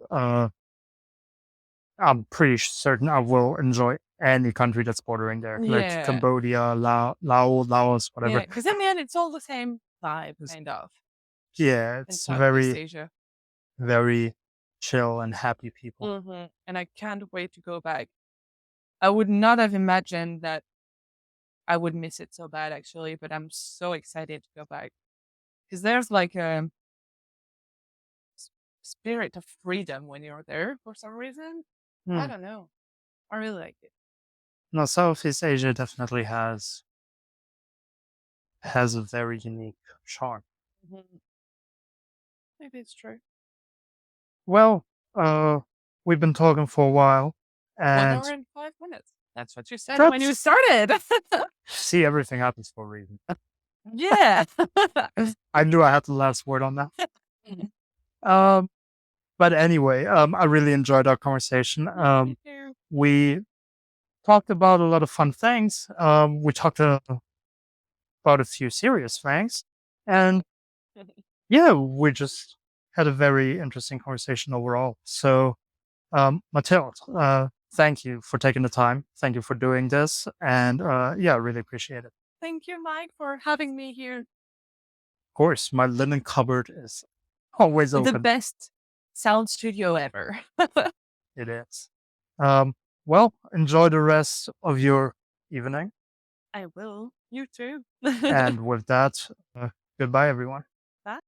I'm pretty certain I will enjoy any country that's bordering there, like Yeah. Cambodia, Laos, Yeah, whatever. because in the end, it's all the same vibe, It's- kind of, Yeah, in it's Southeast very, Asia. very chill and happy people. And I can't wait to go back. I would not have imagined that I would miss it so bad, actually, but I'm so excited to go back. Because there's like a spirit of freedom when you're there for some reason. I Hmm. don't know. I really like it. No, Southeast Asia definitely has a very unique charm. Mhm. Maybe it's true. Well, we've been talking for a while, 1 and hour and 5 minutes. That's what you said when you started. see, everything happens for a reason. Yeah. I knew I had the last word on that. Um, but anyway, I really enjoyed our conversation. Me too. We talked about a lot of fun things. We talked about a few serious things, and yeah, we just had a very interesting conversation overall. So, Mathilde, thank you for taking the time. Thank you for doing this, and yeah, I really appreciate it. Thank you, Mike, for having me here. Of course, my linen cupboard is always The open. best sound studio ever. It is. Well, enjoy the rest of your evening. I will. You too. And with that, goodbye, everyone. Bye.